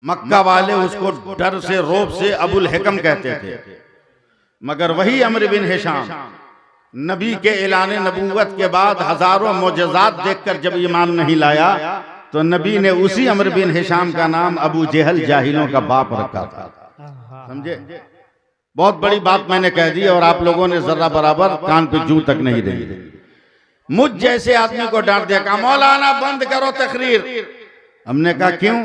मक्का वाले उसको डर से रौब से अबुल हिकम कहते थे, मगर वही अमर बिन हिशाम नबी के ऐलान नबूवत के बाद हजारों मोजज़ात देखकर जब ईमान नहीं लाया तो नबी ने उसी अमर बिन हिशाम का नाम अबू जहल जाहिलों का बाप रखा था। समझे? बहुत बड़ी बात मैंने कह दी और आप लोगों ने जरा बराबर कान पे जू तक नहीं रही। मुझ जैसे आदमी को डांट दिया, कहा मौलाना बंद करो तकरीर। हमने कहा क्यों?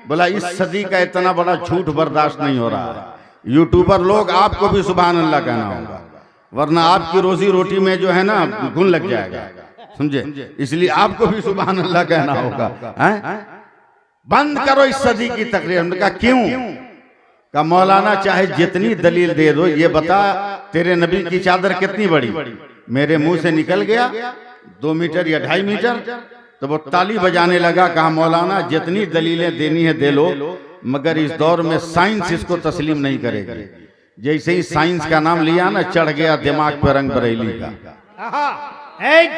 बोला इस सदी का इतना बड़ा झूठ बर्दाश्त नहीं हो रहा है। यूट्यूबर लोग आपको भी सुभान अल्लाह कहना होगा, वरना आपकी रोजी रोटी में जो है ना घुन लग जाएगा। समझे? इसलिए आपको भी सुभान अल्लाह कहना होगा। बंद करो इस सदी की तकरीर। हमने कहा क्यों? का मौलाना चाहे जितनी दलील दे दो, ये बता तेरे नबी की चादर कितनी बड़ी? मेरे मुंह से निकल गया 2 मीटर या 2.5 मीटर। तो वो ताली बजाने लगा। कहा मौलाना जितनी दलीलें देनी है दे लो, मगर इस दौर में साइंस इसको तस्लीम नहीं करेगी। जैसे ही साइंस का नाम लिया ना, चढ़ गया दिमाग पर रंग बरेली का।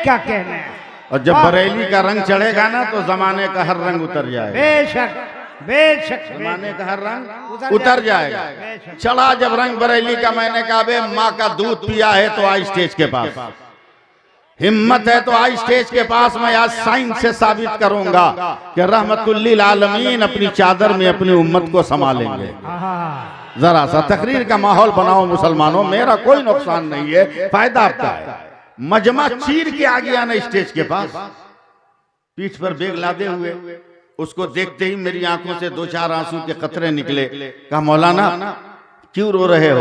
क्या कहना है? और जब बरेली का रंग चढ़ेगा ना तो जमाने का हर रंग उतर जाएगा। बेशक बेशक जमाने का हर रंग उतर जाएगा। चढ़ा जब रंग बरेली का, मैंने कहा बे माँ का दूध पिया है तो आज स्टेज के पास, हिम्मत है तो आज स्टेज के पास। मैं आज साइंस से साबित करूंगा कि रहमतुल्लिल आलमीन अपनी चादर में अपनी उम्मत को संभालेंगे। जरा सा तकरीर का माहौल बनाओ मुसलमानों, मेरा कोई नुकसान नहीं है, फायदा आपका है। मजमा चीर के आ गया ना स्टेज के पास, पीठ पर बेग लादे हुए। उसको देखते ही मेरी आंखों से 2-4 आंसू के कतरे निकले। कहा मौलाना क्यों रो रहे हो?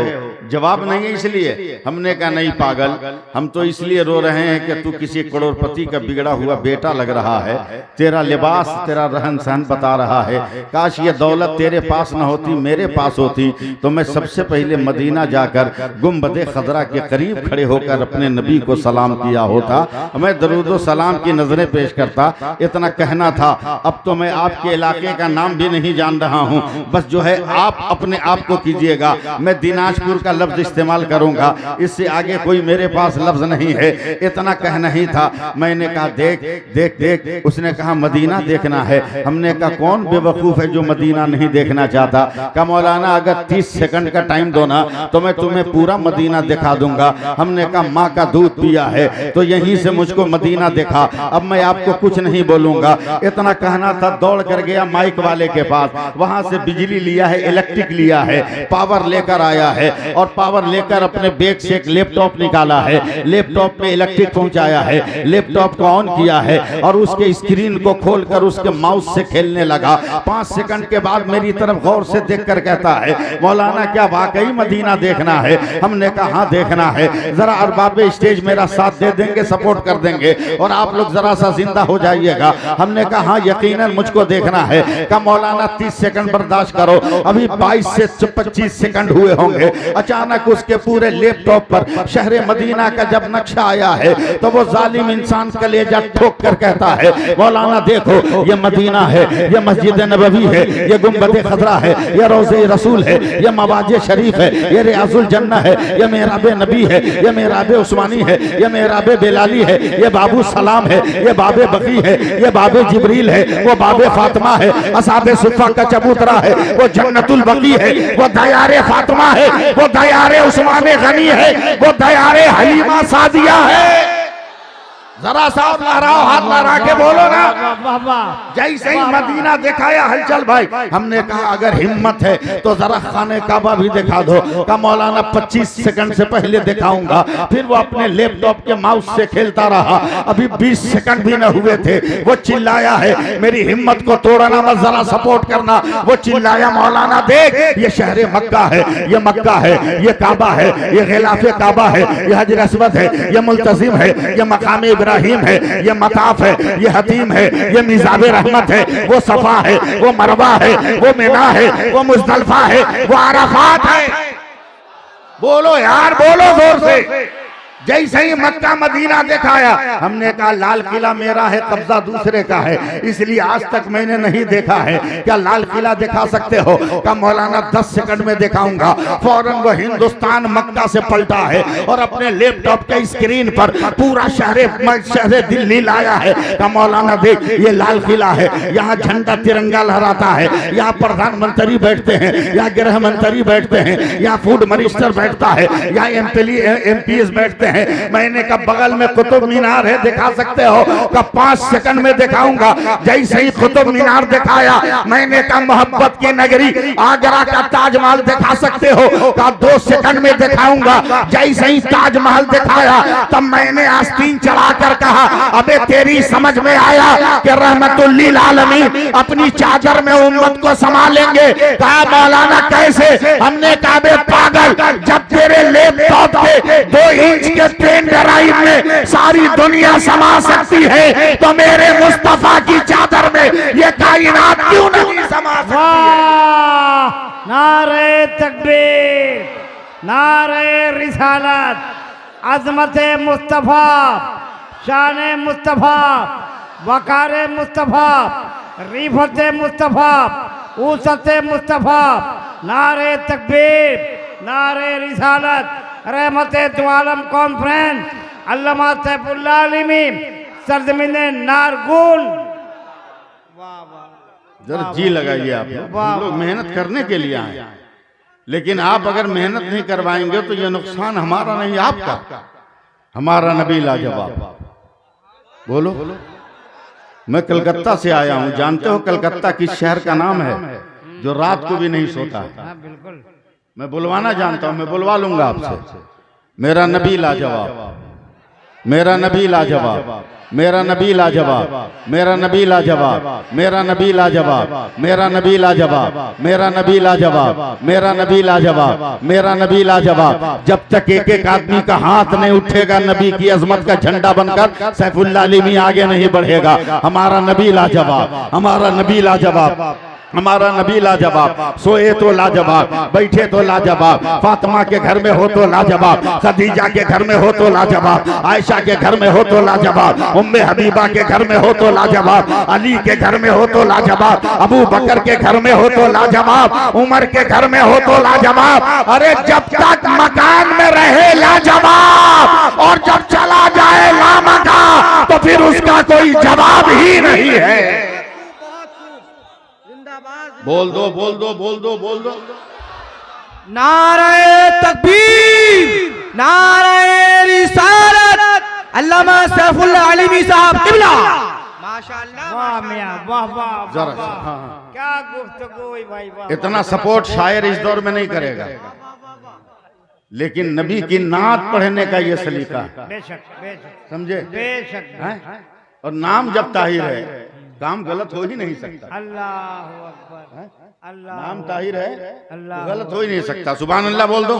जवाब नहीं है इसलिए। हमने कहा नहीं पागल, हम तो इसलिए रो रहे हैं कि तू किसी करोड़पति का बिगड़ा हुआ बेटा लग रहा है। तेरा लिबास, तेरा रहन सहन बता रहा है। काश ये दौलत तेरे पास न होती, मेरे पास होती तो मैं सबसे पहले मदीना जाकर गुंबदे खदरा के करीब खड़े होकर अपने नबी को सलाम किया होता, मैं दरूदो सलाम की नजरें पेश करता। इतना कहना था। अब तो मैं आपके इलाके का नाम भी नहीं जान रहा हूँ, बस जो है आप अपने आप को कीजिएगा। मैं दिनाजपुर का लफ्ज इस्तेमाल करूंगा, इससे आगे कोई मेरे पास लफ्ज नहीं है। इतना कहना ही था। मैंने कहा देख देख देख। उसने कहा मदीना देखना है। हमने कहा कौन बेवकूफ है जो मदीना नहीं देखना चाहता? कहा मौलाना अगर 30 सेकंड का टाइम दो ना तो मैं तुम्हें पूरा मदीना दिखा दूंगा। हमने कहा माँ का दूध पिया है तो यहीं से मुझको मदीना दिखा, अब मैं आपको कुछ नहीं बोलूंगा। इतना कहना था, दौड़ कर गया माइक वाले के पास, वहां से बिजली लिया है, इलेक्ट्रिक लिया है, पावर लेकर आया है और पावर लेकर अपने बैग से एक लैपटॉप निकाला है। लैपटॉप में इलेक्ट्रिक पहुंचाया है, लैपटॉप को ऑन किया है और उसके स्क्रीन को खोलकर उसके माउस से खेलने लगा। 5 सेकंड के बाद मेरी तरफ गौर से देखकर कहता है मौलाना क्या वाकई मदीना देखना है? हमने कहा हाँ देखना है। जरा अरबाब स्टेज मेरा साथ दे देंगे, सपोर्ट कर देंगे और आप लोग जरा सा जिंदा हो जाइएगा। हमने कहा हाँ यकीनन मुझको देखना है। कहा मौलाना 30 सेकंड बर्दाश्त करो, अभी 22 से 25 सेकंड हुए होंगे। अचानक उसके पूरे लैपटॉप पर शहर मदीना का जब नक्शा आया है तो वो जालिम इंसान कलेजा ठोक कर कहता है मौलाना देखो ये मदीना है, ये मस्जिद नबवी है, ये गुंबद खदरा है, ये रोज़े रसूल है, ये मवाजे शरीफ है, ये रियाजुल जन्ना है, ये मेहराब नबी है, ये मेहराब उस्मानी है, ये मेहराब बेलाली है, ये बाबू सलाम है, ये बाबे बकी है, ये बाबे जिब्रील है, वो बाबे फातिमा है, असहाबे सुफ़ा का चबूतरा है, वो जन्नतुल बकी है, वो दयारे फातिमा है, वो दयारे उस्माने गनी है, वो दयारे हलीमा सादिया है। जरा साहब लहराओ, हाथ लहरा के बोलो ना। जैसे ही मदीना दिखाया हलचल भाई। हमने कहा अगर हिम्मत है तो जरा खाने काबा भी दिखा दो। का मौलाना 25 सेकंड से पहले दिखाऊंगा। फिर वो अपने लैपटॉप के माउस से खेलता रहा। अभी 20 सेकंड भी न हुए थे, वो चिल्लाया है मेरी हिम्मत को तोड़ना मत, जरा सपोर्ट करना। वो चिल्लाया मौलाना देख ये शहर मक्का है, ये मक्का है, ये काबा है, ये गिलाफे काबा है, ये हजर अस्वद है, ये मुल्तजिम है, ये मकाम इब्राहिम है, ये मताफ है, ये हतीम है, ये मिज़ाब रहमत है, वो सफा है, वो मरवा है, वो मिना है, वो मुज़दलिफा है, वो अराफात है। बोलो यार, बोलो जोर से। जैसे ही मक्का मदीना दिखाया, हमने कहा लाल किला मेरा है, कब्जा दूसरे का है, इसलिए आज तक मैंने नहीं देखा है। क्या लाल किला दिखा सकते हो? का मौलाना 10 सेकंड में दिखाऊंगा। फौरन वो हिंदुस्तान मक्का से पलटा है और अपने लैपटॉप के स्क्रीन पर पूरा शहर दिल्ली लाया है। का मौलाना देख, ये लाल किला है, यहाँ झंडा तिरंगा लहराता है, यहाँ प्रधानमंत्री बैठते हैं, यहाँ गृह मंत्री बैठते हैं, यहाँ फूड मिनिस्टर बैठता है, यहाँ एमपीएस बैठते हैं। मैंने कहा बगल में कुतुब मीनार है, दिखा सकते हो? का 5 सेकंड में दिखाऊंगा। जैसे ही कुतुब मीनार दिखाया, मैंने कहा मोहब्बत की नगरी आगरा का ताजमहल दिखा सकते हो? का 2 सेकंड में दिखाऊंगा। जैसे ही ताजमहल दिखाया, तब मैंने आस्तीन चढ़ाकर कहा अबे तेरी समझ में आया कि रहमतुल्लिल आलमीन अपनी चादर में उम्मत को संभालेंगे? कहा मौलाना कैसे? हमने कहा बे पागल, जब तेरे लैपटॉप पे 2 इंच के पेन ड्राइव में सारी दुनिया समा सकती है, तो मेरे मुस्तफा की चादर में ये कायनात क्यों नहीं समा सकती है? नारे तकबीर, नारे रिसालत, अजमत मुस्तफा, शान मुस्तफा, वकार मुस्तफा, रिफत मुस्तफा, ऊसत मुस्तफा। नारे तकबीर, नारे रिसालत, रहमत दो आलम कॉन्फ्रेंस, अल्लामा सैफुल्लाह आलिमी, सरजमीन नारगुल। जरा जी लगाइए आप लोग। हम लोग मेहनत करने के लिए आए, लेकिन आप अगर मेहनत नहीं करवाएंगे तो ये नुकसान हमारा नहीं आपका। हमारा नबी लाजवाब। बोलो। मैं कलकत्ता से आया हूँ, जानते हो कलकत्ता किस शहर का नाम है जो रात को भी नहीं सोता है? बिल्कुल, मैं बुलवाना जानता हूँ, मैं बुलवा लूंगा आपसे। मेरा नबी लाजवाब, मेरा नबी लाजवाब, मेरा नबी लाजवाब, मेरा नबी लाजवाब, मेरा नबी लाजवाब, मेरा नबी लाजवाब, मेरा नबी लाजवाब, मेरा नबी लाजवाब, मेरा नबी लाजवाब। जब तक एक एक आदमी का हाथ नहीं उठेगा नबी की अजमत का झंडा बनकर, सैफुल्लाह आलिमी आगे नहीं बढ़ेगा। हमारा नबी लाजवाब, हमारा नबी लाजवाब, हमारा नबी लाजवाब। सोए तो लाजवाब, बैठे तो लाजवाब, फातिमा के घर में हो तो लाजवाब, खदीजा के घर में हो तो लाजवाब, आयशा के घर में हो तो लाजवाब, उम्मे हबीबा के घर में हो तो लाजवाब, अली के घर में हो तो लाजवाब, अबू बकर के घर में हो तो लाजवाब, उमर के घर में हो तो लाजवाब। अरे जब तक मकान में रहे लाजवाब और जब चला जाए लामका, तो फिर उसका कोई जवाब ही नहीं है। बोल दो, बोल दो, बोल दो, बोल दो। नारे तकबीर, नारे रिसालत, अल्लामा सैफुल्लाह आलिमी साहब किबला। माशाअल्लाह, वाह मियां, वाह वाह, जरा वाह। हाँ। क्या गुफ्तगू हुई भाई, वाह। इतना सपोर्ट शायर इस दौर में नहीं करेगा, लेकिन नबी की नात पढ़ने का ये सलीका है। बेशक, बेशक, समझे? बेशक। हैं? और नाम जब ताहिर है, काम गलत हो ही नहीं सकता। अल्लाहु अकबर, अल्लाह। नाम ताहिर है, अल्लाह, गलत हो ही नहीं सकता। सुभान अल्लाह बोल दो,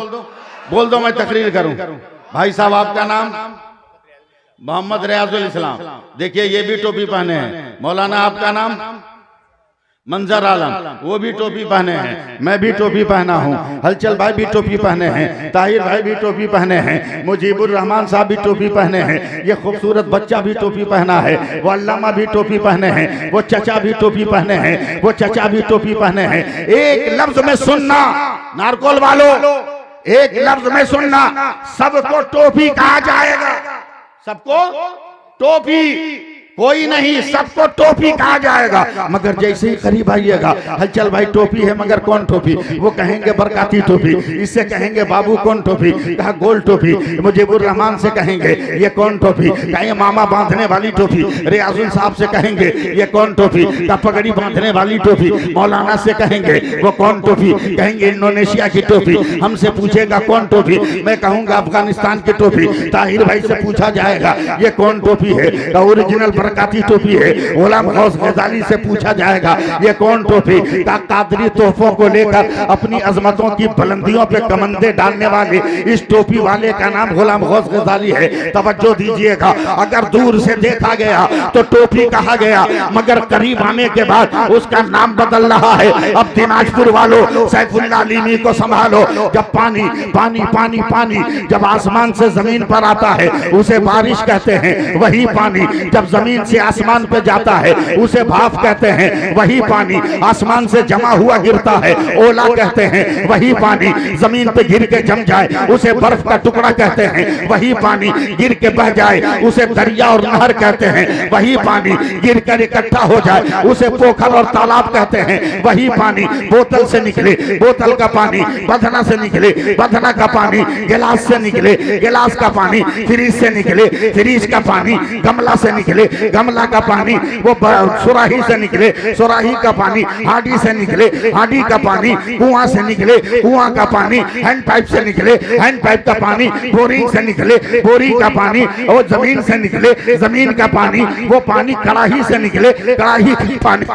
बोल दो, मैं तकरीर करूं। भाई साहब आपका नाम? मोहम्मद रियाजुल इस्लाम। देखिए ये भी टोपी पहने हैं। मौलाना आपका नाम? मंजर आलम, वो भी टोपी पहने हैं, मैं भी टोपी पहना हूँ, हलचल भाई भी टोपी पहने हैं, ताहिर भाई भी टोपी पहने हैं, मुजीबुर रहमान साहब भी टोपी पहने हैं, ये खूबसूरत बच्चा भी टोपी पहना है, वो अल्लामा भी टोपी पहने हैं, वो चचा भी टोपी पहने हैं, वो चचा भी टोपी पहने हैं। एक लफ्ज में सुनना नारकोल वालों, एक लफ्ज में सुनना, सबको टोपी कहा जाएगा, सबको टोपी, कोई नहीं, सबको टोपी कहा जाएगा। मगर जैसे ही करीब आइएगा, हलचल भाई टोपी है मगर कौन टोपी? वो कहेंगे बरकाती टोपी, इससे कहेंगे बाबू कौन टोपी? कहा गोल टोपी। मुजीबुर रहमान से कहेंगे ये कौन टोपी? कहेंगे मामा बांधने वाली टोपी। रियाजुल साहब से कहेंगे ये कौन टोपी? का पगड़ी बांधने वाली टोपी। मौलाना से कहेंगे वो कौन टोपी? कहेंगे इंडोनेशिया की टोपी। हमसे पूछेगा कौन टोपी? मैं कहूंगा अफगानिस्तान की टोपी। ताहिर भाई से पूछा जाएगा ये कौन टोपी है? ओरिजिनल बरकाती टोपी है। गुलाम गौस गजाली से पूछा जाएगा ये कौन टोपी? का कादरी तोहफों को लेकर अपनी अजमतों की बुलंदियों पे कमंदे डालने वाले इस टोपी वाले का नाम गुलाम गौस गजाली है। तवज्जो दीजिएगा, अगर दूर से देखा गया तो टोपी कहा गया, मगर करीब आने के बाद उसका नाम बदल रहा है। अब दिनाजपुर वालों, सैफुल्लाह अलीमी को संभालो। जब पानी पानी पानी पानी जब आसमान से जमीन पर आता है उसे बारिश कहते हैं, वही पानी जब जमीन से आसमान पे जाता है उसे भाप कहते हैं। वही पानी आसमान से जमा हुआ गिरता है ओला कहते हैं। वही पानी जमीन पे गिर के जम जाए उसे बर्फ का टुकड़ा कहते हैं। वही पानी गिर के बह जाए उसे दरिया और नहर कहते हैं। वही पानी गिर कर इकट्ठा हो जाए उसे पोखर और तालाब कहते हैं। वही पानी बोतल से निकले, बोतल का पानी बधना से निकले, बधना का पानी गिलास से निकले, गिलास का पानी फ्रिज से निकले, फ्रिज का पानी गमला से निकले, गमला का पानी वो सुराही से निकले, सुराही का पानी हांडी से निकले, हांडी का पानी कुआं से निकले, कुआं का पानी हैंड पाइप से निकले, हैंड पाइप का पानी बोरिंग से निकले, बोरिंग का पानी वो जमीन से निकले, जमीन का पानी वो पानी कड़ाही से निकले, कड़ाही की पानी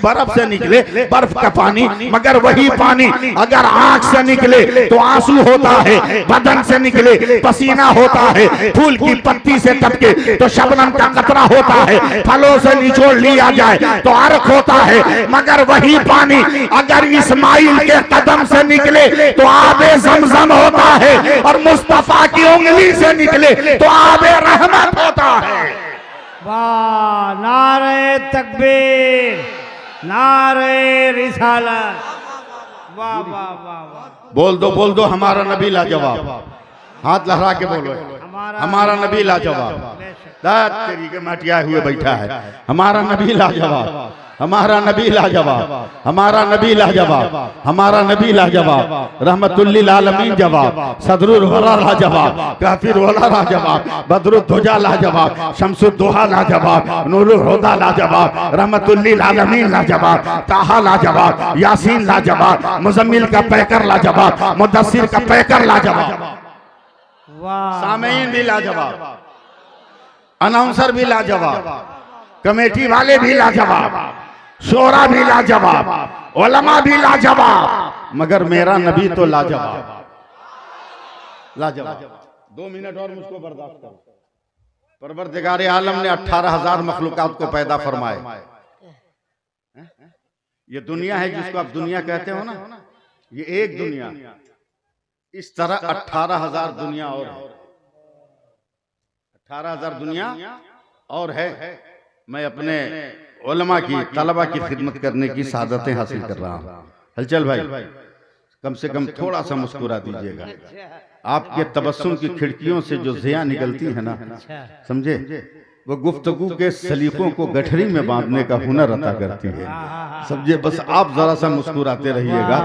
बर्फ से निकले, बर्फ का पानी। मगर वही पानी अगर आंख से निकले तो आंसू होता है, बदन से निकले पसीना होता है, फूल की पत्ती से टपके तो शबनम का कतरा होता है, फलों से निचोड़ लिया जाए तो अर्क होता है। मगर वही पानी अगर इस्माइल के कदम से निकले तो आबे ज़मज़म होता है, और मुस्तफा की उंगली से निकले तो आबे रहमत होता है। वाह, नारे तकबीर, नारे रिसालत, वाह वाह वाह वाह। बोल दो हमारा नबी लाजवाब। हाथ लहरा के बोलो हमारा नबी लाजवाब। तेरी के मटिया हुए बैठा है, हमारा नबी लाजवाब, हमारा नबी लाजवाब, हमारा नबी लाजवाब, हमारा नबी लाजवाब, रहमतुल्लिल आलमीन जवाब, सदरुल वरा लाजवाब, काफिर वाला लाजवाब, बदरुद्दुजा लाजवाब, शम्सुद्दुहा लाजवाब, नूरुल हुदा लाजवाब, रहमतुल्लिल आलमीन लाजवाब, ताहा लाजवाब, यासीन लाजवाब, मुजम्मिल का पैकर लाजवाब, मुदस्सिर का पैकर लाजवाब, सामीन भी लाजवाब, अनाउंसर भी लाजवाब, कमेटी वाले भी लाजवाब, शोरा भी लाजवाब, उलमा भी लाजवाब, मगर मेरा नबी तो लाजवाब, लाजवाब। 2 मिनट और मुझको बर्दाश्त करो। परवरदिगार आलम ने 18,000 मखलूकात को पैदा फरमाए। ये दुनिया है जिसको आप दुनिया कहते हो ना, ये एक दुनिया, इस तरह 18,000 दुनिया और है, 18,000 दुनिया और है। मैं अपने उलमा की तलबा की खिदमत करने की सादतें हासिल कर रहा हूँ। हलचल भाई कम से कम थोड़ा सा मुस्कुरा दीजिएगा। आपके तबस्सुम की खिड़कियों से जो ज़िया निकलती है ना, समझे, वो गुफ्तगू के सलीकों को गठरी में बांधने का हुनर अता करती है। समझे, बस आप जरा सा मुस्कुराते रहिएगा।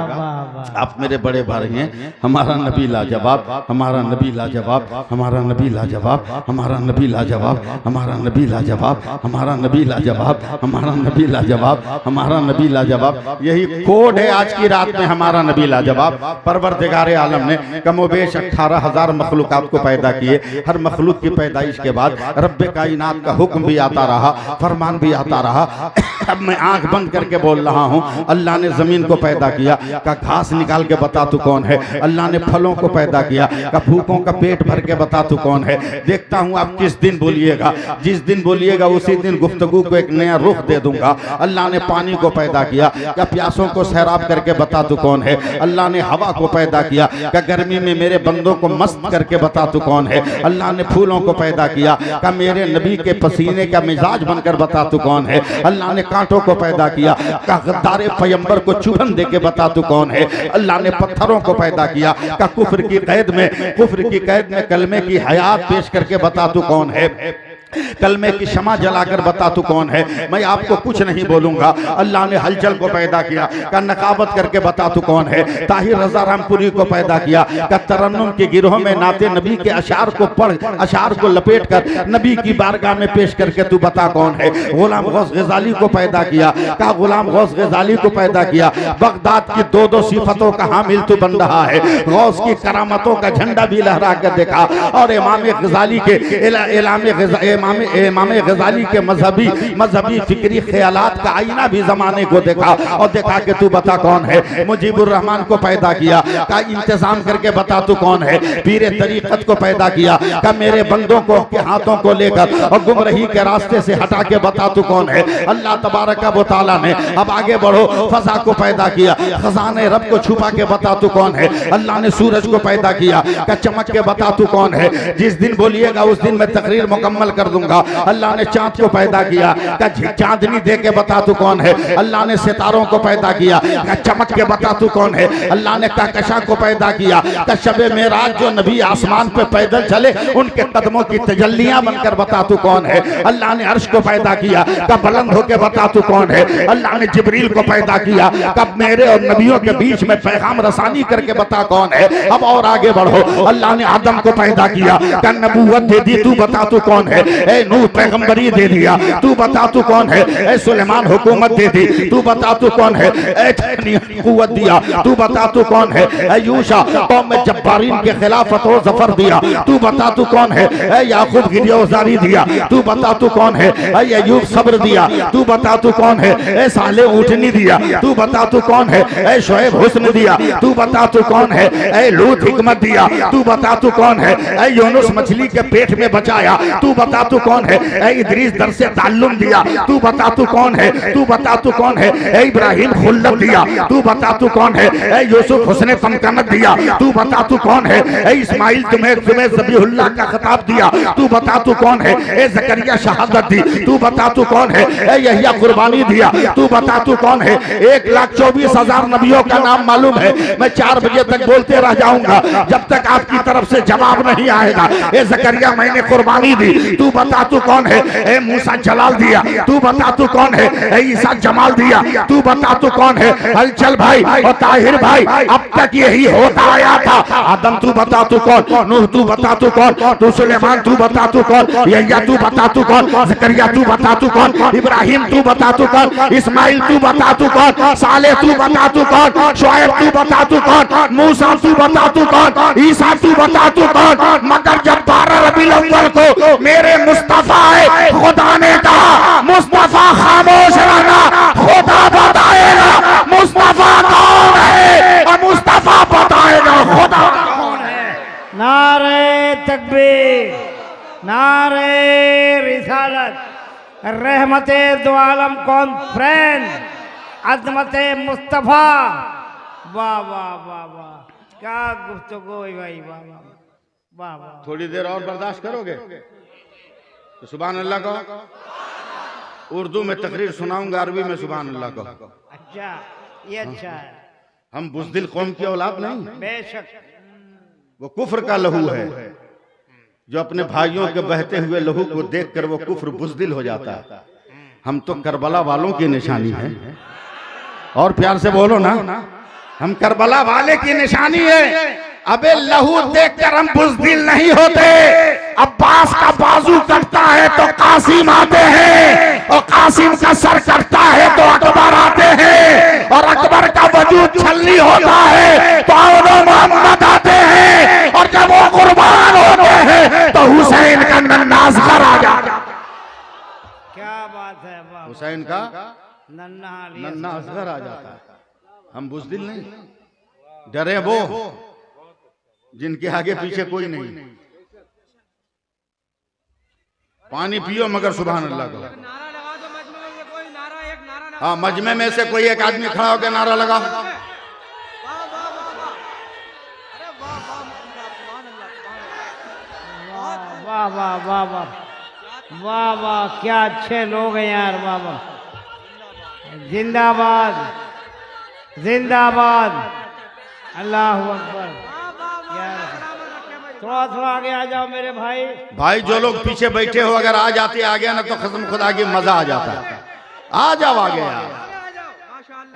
आप मेरे बड़े भाई हैं। हमारा नबी लाजवाब, हमारा नबी लाजवाब, हमारा नबी लाजवाब, हमारा नबी लाजवाब, हमारा नबी लाजवाब, हमारा नबी लाजवाब, हमारा नबी लाजवाब, हमारा नबी लाजवाब। यही कोड है आज की रात में, हमारा नबी लाजवाब। परवरदिगार आलम ने कमोबेश 18,000 मखलूकात को पैदा किए। हर मखलूक की पैदाइश के बाद रब्बे कायनात का हुक्म भी आता रहा, फरमान भी आता रहा। अब मैं आंख बंद करके बोल रहा हूँ। अल्लाह ने जमीन को पैदा किया, का घास निकाल के बता तू कौन है। अल्लाह ने फलों को पैदा किया, का भूखों का पेट भर के बता तू कौन है। देखता हूँ आप किस दिन बोलिएगा, जिस दिन बोलिएगा उसी दिन गुफ्तगू को एक नया रुख दे दूंगा। अल्लाह ने पानी को पैदा किया, का प्यासों को सैराब करके बता तू कौन है। अल्लाह ने हवा को पैदा किया, का गर्मी में मेरे बंदों को मस्त करके बता तू कौन है। अल्लाह ने फूलों को पैदा किया, का मेरे नबी के पसीने का मिजाज बनकर बता तू कौन है। अल्लाह ने कांटों को पैदा किया, का गद्दारे पैगंबर को चुभन दे के बता तू कौन है। अल्लाह ने पत्थरों को पैदा किया, का कुफ्र की कैद में कलमे की हयात पेश करके बता तू कौन है। कलमे की शमा जलाकर बता तू कौन है। मैं आपको कुछ नहीं बोलूंगा। अल्लाह ने हलचल को पैदा किया, का नकाबत करके बता तू कौन है। ताहिर रजा रामपुरी को पैदा किया, का तरन्नुम के गिरोह में नाते नबी के अशार को पढ़, अशार को लपेट कर नबी की बारगाह में पेश करके तू बता कौन है। गुलाम गौस गजाली को पैदा किया, का गुलाम गौस गजाली को पैदा किया। बगदाद की 2-2 सिफतों का हामिल तू बन रहा है। गौस की करामतों का झंडा भी लहरा कर देखा। और इमाम गजाली के इमाम गजाली के मजहबी फिक्री ख्यालात का आईना भी जमाने को देखा और देखा कि तू बता कौन है। मुजीबुर रहमान को पैदा किया, का इंतजाम करके बता तू कौन है। पीरे तरीकत को पैदा किया, का मेरे बंदों को के हाथों को लेकर और गुमराही के रास्ते से हटा के बता तू कौन है। अल्लाह तबारक व तआला ने अब आगे बढ़ो फजा को पैदा किया, खजाने रब को छुपा के बता तू कौन है। अल्लाह ने सूरज को पैदा किया, का चमक के बता तू कौन है। जिस दिन बोलिएगा उस दिन मैं तकरीर मुकम्मल कर दूंगा। अल्लाह ने चांद को पैदा किया, का चांदनी दे के बता तू कौन है। अल्लाह ने सितारों को पैदा किया, का चमक के बता तू कौन है। अल्लाह ने कहकशा को पैदा किया, का शबे मेराज जो नबी आसमान पे पैदल चले उनके कदमों की तजल्लियां बनकर बता तू कौन है। अल्लाह ने अर्श को पैदा किया, का बुलंद होके बता तू कौन है। अल्लाह ने जिब्रील को पैदा किया, कब मेरे और नबियों के बीच में पैगाम रसानी करके बता कौन है। अब और आगे बढ़ो। अल्लाह ने आदम को पैदा किया, का नबूवत दे दी, तू बता तू कौन है। ए नूह पैगंबरी दे दिया, तू बता तू कौन है। ए सुलेमान हुकूमत दे दी, तू बता तू कौन है। ए कुव्वत दिया, तू बता तू कौन है। ए यूशा कौम में जब्बारीन के खिलाफत और जफर दिया, तू बता तू कौन है। ए याकूब गिरफ्तारी दिया, तू बता तू कौन है। ए अय्यूब सब्र दिया, तू बता तू कौन है। ए साले ऊँटनी दिया, तू बता तू कौन है। ए शुएब हुस्न दिया, तू बता तू कौन है। ए लूत हिकमत दिया, तू बता तू कौन है। ए यूनुस मछली के पेट में बचाया, तू बता तू कौन है। ए इदरीस दर से ताल्लुम दिया, तू बता तू कौन है। तू बता तू कौन है। ए इब्राहिम खुल्लत दिया, तू बता तू कौन है। ए यूसुफ हुस्न तमकनत दिया, तू बता तू कौन है। ए इस्माइल तुम्हें ज़बीहुल्लाह का खिताब दिया, तू बता तू कौन है। ए ज़करिया शहादत दी, तू बता तू कौन है। ए यहिया कुर्बानी दिया, तू बता तू कौन है। 1,24,000 नबियों का नाम मालूम है। मैं 4 बजे तक बोलते रह जाऊंगा जब तक आपकी तरफ से जवाब नहीं आएगा। ए ज़करिया मैंने कुर्बानी दी, तू बता तू कौन है। ए मूसा जलाल दिया, तू बता तू कौन है। ए ईसा जमाल दिया, तू बता तू कौन है। हलचल भाई और ताहिर भाई अब तक यही होता आया था। आदम तू बता तू कौन, नूह तू बता तू कौन, तू सुलेमान तू बता तू कौन, यहिया तू बता तू कौन, ज़करिया तू बता तू कौन, इब्राहिम तू बता तू कौन, इस्माइल तू बता तू कौन, साले तू बता तू कौन, शुएब तू बता तू कौन, मूसा तू बता तू कौन, ईसा तू बता तू कौन। मगर जब 12 रबीउल अव्वल को मेरे मुस्तफा है, खुदा ने कहा मुस्तफा खामोश रहना, खुदा बताएगा मुस्तफा कौन है और मुस्तफा बताएगा खुदा कौन है। नारे तकबीर, नारे रिसालत, रहमते दो आलम कॉन्फ्रेंस, अजमते मुस्तफा। वाह वाह वाह वाह, क्या गुफ्तगू है भाई, वाह वाह वाह वाह। थोड़ी देर और बर्दाश्त करोगे तो सुभान अल्लाह को। उर्दू में तकरीर सुनाऊंगा, अरबी में सुभान अल्लाह को। अच्छा, ये अच्छा है। हम बुज़दिल कौम की औलाद नहीं, बेशक वो कुफ्र का लहू है जो अपने भाइयों के बहते हुए लहू को देखकर वो कुफ्र बुज़दिल हो जाता है। हम तो करबला वालों की निशानी है। और प्यार से बोलो ना, हम करबला वाले की निशानी है। अबे लहू देखकर हम बुज़दिल नहीं होते। अब्बास का बाजू कटता है तो कासिम आते हैं, और कासिम का सर कटता है तो अकबर आते हैं, और अकबर का वजूद छलनी होता है तो मोहम्मद आते हैं, और जब वो कुर्बान होते हैं तो हुसैन का नन्ना असगर आ जाता। क्या बात है, वाह। हुसैन का नन्ना असगर आ जाता है। हम बुज़दिल नहीं, डरे वो जिनके आगे पीछे कोई नहीं। पानी पियो मगर सुभान अल्लाह को। हाँ, मजमे में से कोई एक आदमी खड़ा होकर नारा लगा। वाह वाह वाह वाह वाह वाह, क्या अच्छे लोग हैं यार, वाह वाह। जिंदाबाद जिंदाबाद, अल्लाह अकबर। थोड़ा थोड़ा आगे आ जाओ मेरे भाई। भाई जो लोग पीछे बैठे हो अगर आ जाते आगे ना तो कसम खुदा की मजा आ जाता है। आ जाओ आगे यार,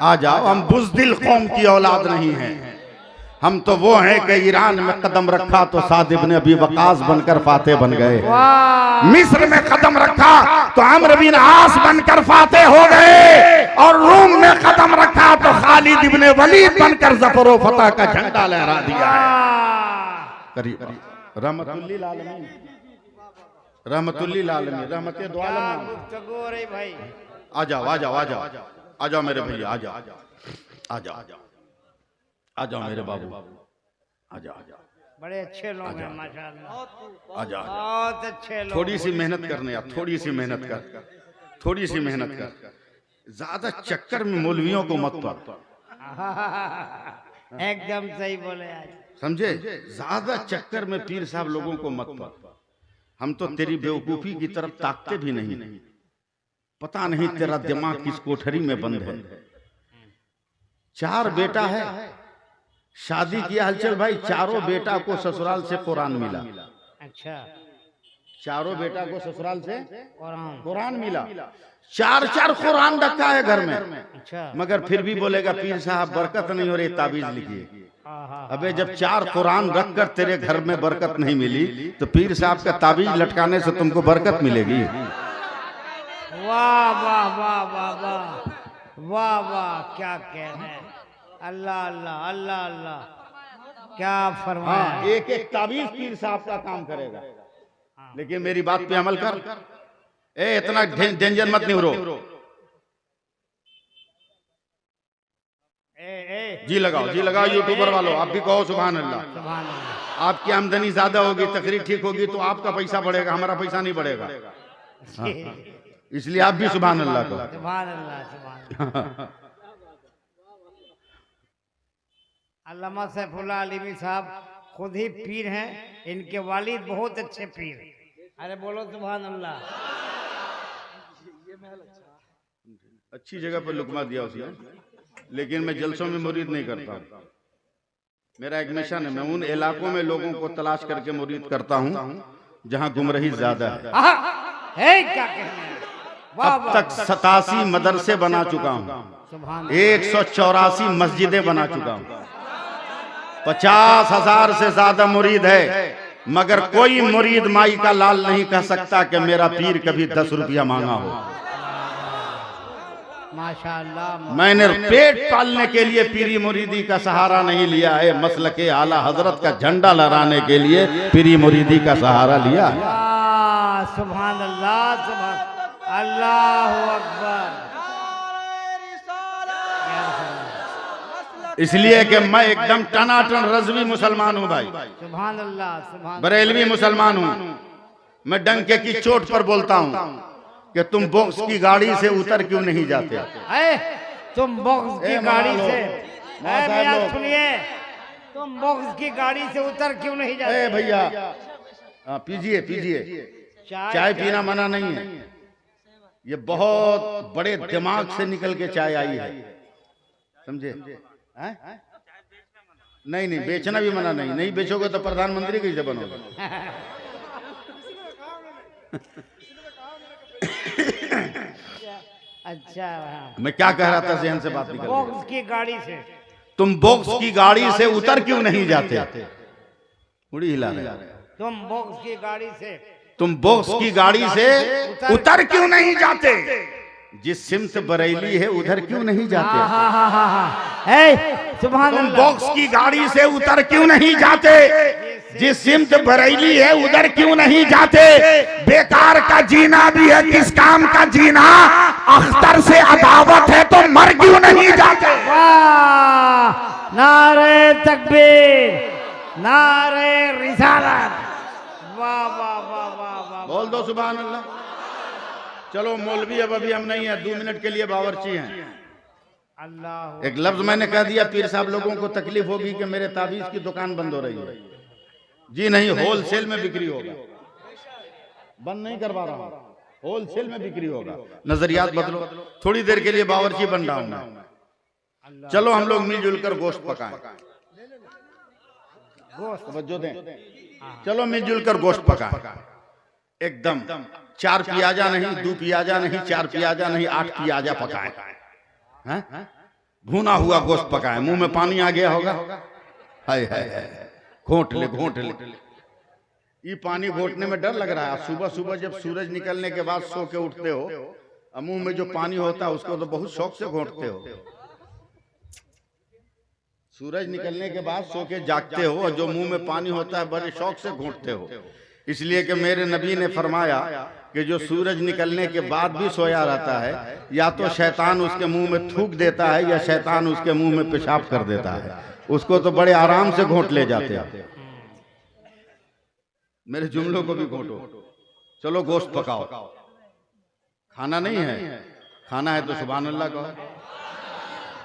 आ जाओ। हम बुज़दिल कौम की औलाद नहीं हैं। हम तो वो हैं कि ईरान में कदम रखा तो साद इब्न अबी वक़ास बनकर फातेह बन गए। मिस्र में कदम रखा तो अम्र बिन आस बनकर फातेह हो गए, और रूम में कदम रखा तो खालिद इब्न वलीद बनकर ज़फ़र व फतह का झंडा लहरा दिया है। रहमतुल्लिल आलमीन। रहमतुल्लिल आलमीन, रहमते दो क्या आलम। गुफ्तगू हो रही भाई। आ जाओ आ जाओ आ जाओ आ जाओ मेरे भैया, आ जाओ आ जाओ आ जाओ मेरे बाबू, आ जाओ आ जाओ बड़े अच्छे लोग हैं माशाल्लाह, आ जाओ। बहुत अच्छे लोग। थोड़ी सी मेहनत करने यार, थोड़ी सी मेहनत कर, थोड़ी सी मेहनत कर। ज्यादा चक्कर में मौलवियों को मत पड़, एकदम सही बोले आज। समझे? ज्यादा चक्कर में पीर साहब लोगों को मत पड़। हम तो तेरी बेवकूफी की तरफ ताकते भी नहीं, पता नहीं तेरा दिमाग किस कोठरी में बंद है। 4 बेटा है, शादी किया हलचल भाई, चारों बेटा को ससुराल से कुरान मिला। अच्छा, चारों बेटा को ससुराल से कुरान। कुरान मिला। 4 कुरान रखा है घर में, अच्छा, मगर फिर भी बोलेगा पीर साहब बरकत नहीं हो रही, ताबीज लिखिए। आहा, अबे जब 4 कुरान रखकर तेरे घर में बरकत नहीं मिली, तो पीर साहब का ताबीज लटकाने से तुमको बरकत मिलेगी? वाह वाह वाह वाह वाह वाह वाह, क्या कह रहे हैं। अल्लाह अल्लाह अल्लाह अल्लाह, क्या फरमाया। हाँ, एक एक ताबीज पीर साहब का काम करेगा। लेकिन मेरी बात पे अमल कर। ए इतना डेंजर मत निवरो। जी लगाओ यूट्यूबर वालों, आप भी कहो सुभान अल्लाह। सुभान अल्लाह। आपकी आमदनी ज्यादा होगी, तकरीर ठीक होगी तो आपका पैसा बढ़ेगा, हमारा पैसा नहीं बढ़ेगा। इसलिए आप भी सुभान अल्लाह कहो। सुभान अल्लाह सुभान अल्लाह। अल्लामा सैफुल्लाह अलीमी साहब खुद ही पीर हैं, इनके वालिद बहुत अच्छे पीर हैं। अरे बोलो सुभान अल्लाह। अच्छी जगह पर लुकमा दिया उसने, लेकिन मैं जलसों में मुरीद नहीं करता। मेरा एक मिशन है, मैं उन इलाकों में लोगों को तलाश करके मुरीद करता हूँ जहाँ गुमराही ज्यादा है। क्या कहने हैं। वाह अब वाह, तक 87 मदरसे बना चुका हूँ, सुभान 184 मस्जिदें बना चुका हूँ, 50,000 से ज्यादा मुरीद है, मगर कोई मुरीद माई का लाल नहीं कह सकता कि मेरा पीर कभी 10 रुपया मांगा हो। माशाअल्लाह। मैंने पेट पालने के लिए पीरी मुरीदी का सहारा नहीं लिया है, मसलके आला हजरत का झंडा लहराने के लिए पीरी मुरीदी का सहारा लिया है। सुभान अल्लाह सुभान अल्लाहु अकबर। इसलिए कि मैं एकदम टनाटन रजवी मुसलमान हूँ भाई, सुभान अल्लाह सुभान। बरेलवी मुसलमान हूँ। मैं डंके की चोट पर बोलता हूँ कि तुम बॉक्स की गाड़ी से उतर क्यों नहीं जाते? तुम बॉक्स की गाड़ी से, सुनिए, तुम बॉक्स की गाड़ी से उतर क्यों नहीं जाते? भैया पीजिए पीजिए, चाय पीना मना नहीं है, ये बहुत बड़े दिमाग से निकल के चाय आई है, समझे? नहीं नहीं, बेचना भी मना नहीं, नहीं बेचोगे तो प्रधानमंत्री कैसे बनोगे? अच्छा, मैं क्या कह रहा था, जहन से बात निकल गई। बॉक्स की गाड़ी से तुम बॉक्स की गाड़ी से उतर क्यों नहीं जाते? उड़ी हिला रहे। तुम बॉक्स की गाड़ी से, तुम बॉक्स की गाड़ी से उतर क्यों नहीं जाते? जिस सिमत बरेली है उधर क्यों नहीं जाते? सुभान तुम अल्लाह। बॉक्स की गाड़ी से उतर क्यों नहीं जाते? जिस सिमत बरेली है उधर क्यों नहीं जाते? बेकार का जीना भी है, किस काम का जीना? अख्तर से अदावत है तो मर क्यों नहीं जाते? वाह, नारे तकबीर, नारे रिसालत, वाह वाह वाह वाह वाह। बोल दो सुभान अल्लाह। चलो मौलवी अब अभी हम नहीं है, 2 मिनट के लिए बावर्ची हैं। अल्लाह। एक लफ्ज मैंने कह दिया, पीर साहब लोगों को तकलीफ होगी कि मेरे ताबीज की दुकान बंद हो रही है। जी नहीं, होलसेल में बिक्री होगा, बंद नहीं करवा रहा हूं, होलसेल में बिक्री होगा। नजरियात बदलो, थोड़ी देर के लिए बावर्ची बन रहा हूं मैं। चलो हम लोग मिलजुल कर गोश्त पकाएं, तवज्जो दें। चलो मिलजुल कर गोश्त पकाएं, एकदम 4 प्याजा नहीं, 2 प्याजा नहीं, 4 प्याजा नहीं, 8 प्याजा पकाएं। भुना हुआ गोश्त पकाएं। मुंह में पानी आ गया होगा, हाय हाय हाय, घोंट ले घोंट ले। ये पानी घोटने में डर लग रहा है। सुबह सुबह जब सूरज निकलने के बाद सो के उठते हो, मुंह में जो पानी होता है उसको तो बहुत शौक से घोंटते हो। सूरज निकलने के बाद सो के जागते हो और जो मुंह में पानी होता है बड़े शौक से घोंटते हो। इसलिए कि मेरे नबी ने फरमाया कि जो सूरज निकलने के बाद भी सोया रहता है, या तो शैतान उसके मुंह में थूक देता है या शैतान उसके मुंह में पेशाब कर देता है। उसको तो बड़े आराम से घोंट ले जाते हैं। मेरे जुमलों को भी घोंटो। चलो गोश्त पकाओ। खाना नहीं है, खाना है तो सुभान अल्लाह कहो।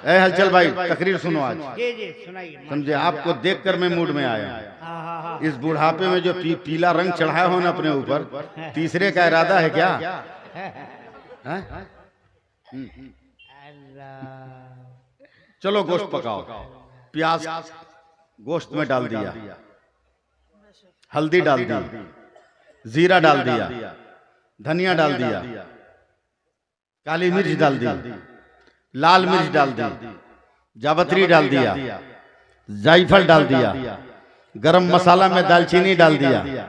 ए हलचल भाई, तकरीर सुनो आज। जी जी सुनाइए। समझे, आपको देखकर मैं मूड में आया। इस बुढ़ापे में जो पीला रंग चढ़ाया हो ना अपने ऊपर, तीसरे का इरादा है क्या? चलो गोश्त पकाओ। प्याज गोश्त में डाल दिया, हल्दी डाल दी, जीरा डाल दिया, धनिया डाल दिया, काली मिर्च डाल दी, लाल मिर्च डाल दी, जावित्री डाल दिया, जायफल डाल दिया, गरम मसाला में दालचीनी डाल दिया,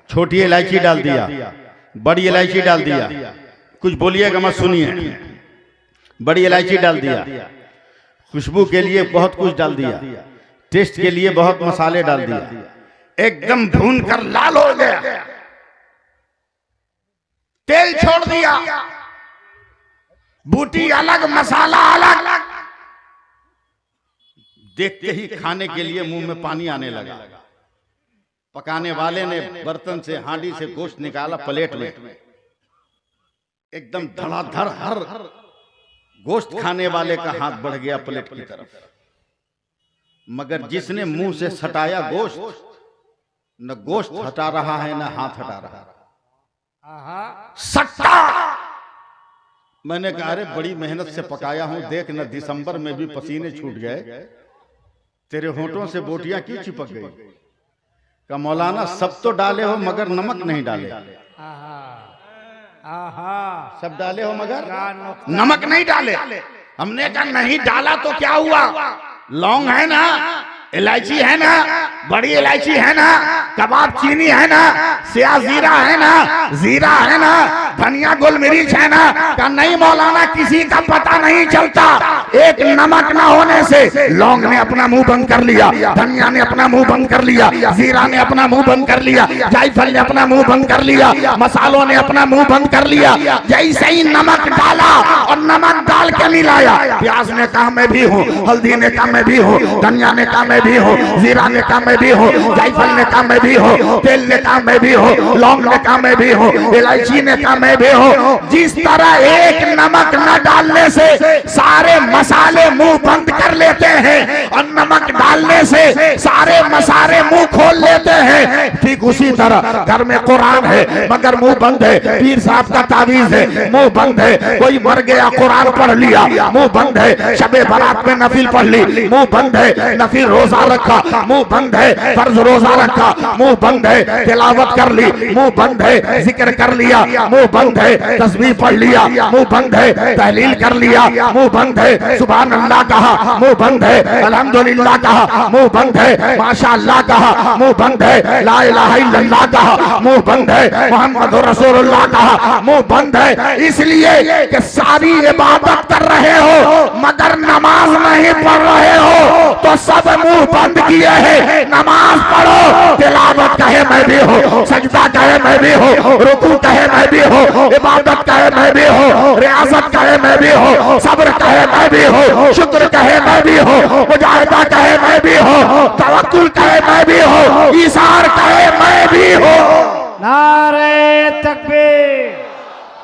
छोटी इलायची डाल दिया, बड़ी इलायची डाल दिया। कुछ बोलिएगा मत, सुनिए। बड़ी इलायची डाल दिया, खुशबू के लिए बहुत कुछ डाल दिया, टेस्ट के लिए बहुत मसाले डाल दिया। एकदम भून कर लाल हो गया, तेल छोड़ दिया, बूटी अलग मसाला अलग। देखते ही खाने के लिए मुंह में पानी आने लगा। पकाने वाले ने बर्तन से, हांडी से गोश्त निकाला प्लेट में। एकदम धड़ाधड़ हर गोश्त खाने वाले का हाथ बढ़ गया प्लेट की तरफ। मगर जिसने मुंह से सटाया गोश्त, न गोश्त हटा रहा है न हाथ हटा रहा है। सट्टा। मैंने कहा अरे बड़ी मेहनत से पकाया हूं, देख न दिसंबर में भी पसीने छूट गए, तेरे होंठों से बोटियां क्यों चिपक गई? का मौलाना सब तो डाले हो मगर नमक नहीं डाले। सब डाले हो मगर नमक नहीं डाले। हमने कहा नहीं डाला तो क्या हुआ? लौंग है ना, इलायची है ना, बड़ी इलायची है ना, कबाब चीनी है ना, सिया जीरा है ना, जीरा है ना, धनिया गोल मिर्च है ना। का नहीं मौलाना, किसी का पता नहीं चलता। एक नमक ना होने से लौंग ने अपना मुंह बंद कर लिया, धनिया ने अपना मुंह बंद कर लिया, जीरा ने अपना मुंह बंद कर लिया, जायफल ने अपना मुंह बंद कर लिया, मसालों ने अपना मुंह बंद कर लिया। जैसे ही नमक डाला और नमक डाल के मिलाया, प्याज ने कहा मैं भी हूँ, हल्दी ने कहा मैं भी हूँ, धनिया ने कहा मैं भी हूँ, जीरा ने कहा मैं भी हूँ, जायफल ने कहा मैं भी हूँ, तेल ने कहा मैं भी हूँ, लौंग ने कहा मैं भी हूँ, इलायची ने कहा मैं भी हूँ। जिस तरह एक नमक न डालने से सारे मसाले मुंह बंद कर लेते हैं और नमक डालने से सारे मसाले मुंह खोल लेते हैं, ठीक उसी तरह घर में कुरान है मगर मुंह बंद है, पीर साहब का तावीज है मुंह बंद है, कोई मर गया कुरान पढ़ लिया मुंह बंद है, शबे बारात में नफिल पढ़ ली मुंह बंद है, नफिल रोजा रखा मुंह बंद है, फर्ज रोजा रखा मुंह बंद है, तिलावत कर ली मुंह बंद है, जिक्र कर लिया मुंह बंद है, तस्बीह पढ़ लिया मुंह बंद है, तहलील कर लिया मुंह बंद है, सुभान अल्लाह कहा मुंह बंद है, अल्हम्दुलिल्लाह कहा मुंह बंद है, माशाअल्लाह कहा मुंह बंद है, ला इलाहा इल्लल्लाह कहा मुंह बंद है, मुहम्मदुर रसूलुल्लाह कहा मुंह बंद है। इसलिए कि सारी इबादत कर रहे हो मगर नमाज नहीं पढ़ रहे हो तो सब मुंह बंद किए हैं। नमाज पढ़ो, तिलावत कहे मैं भी हूँ, सजदा कहे मैं भी हूँ, रुकू कहे मैं भी हूँ, इबादत कहे मैं भी हूँ, रियाजत कहे मैं भी हूँ, सब्र कहे मैं भी हूँ, शुक्र कहे मैं भी हूँ, मुजाहिदा कहे मैं भी हूँ, तवक्कुल कहे मैं भी हूँ, ईसार कहे मैं भी हूँ। नारे तकबीर,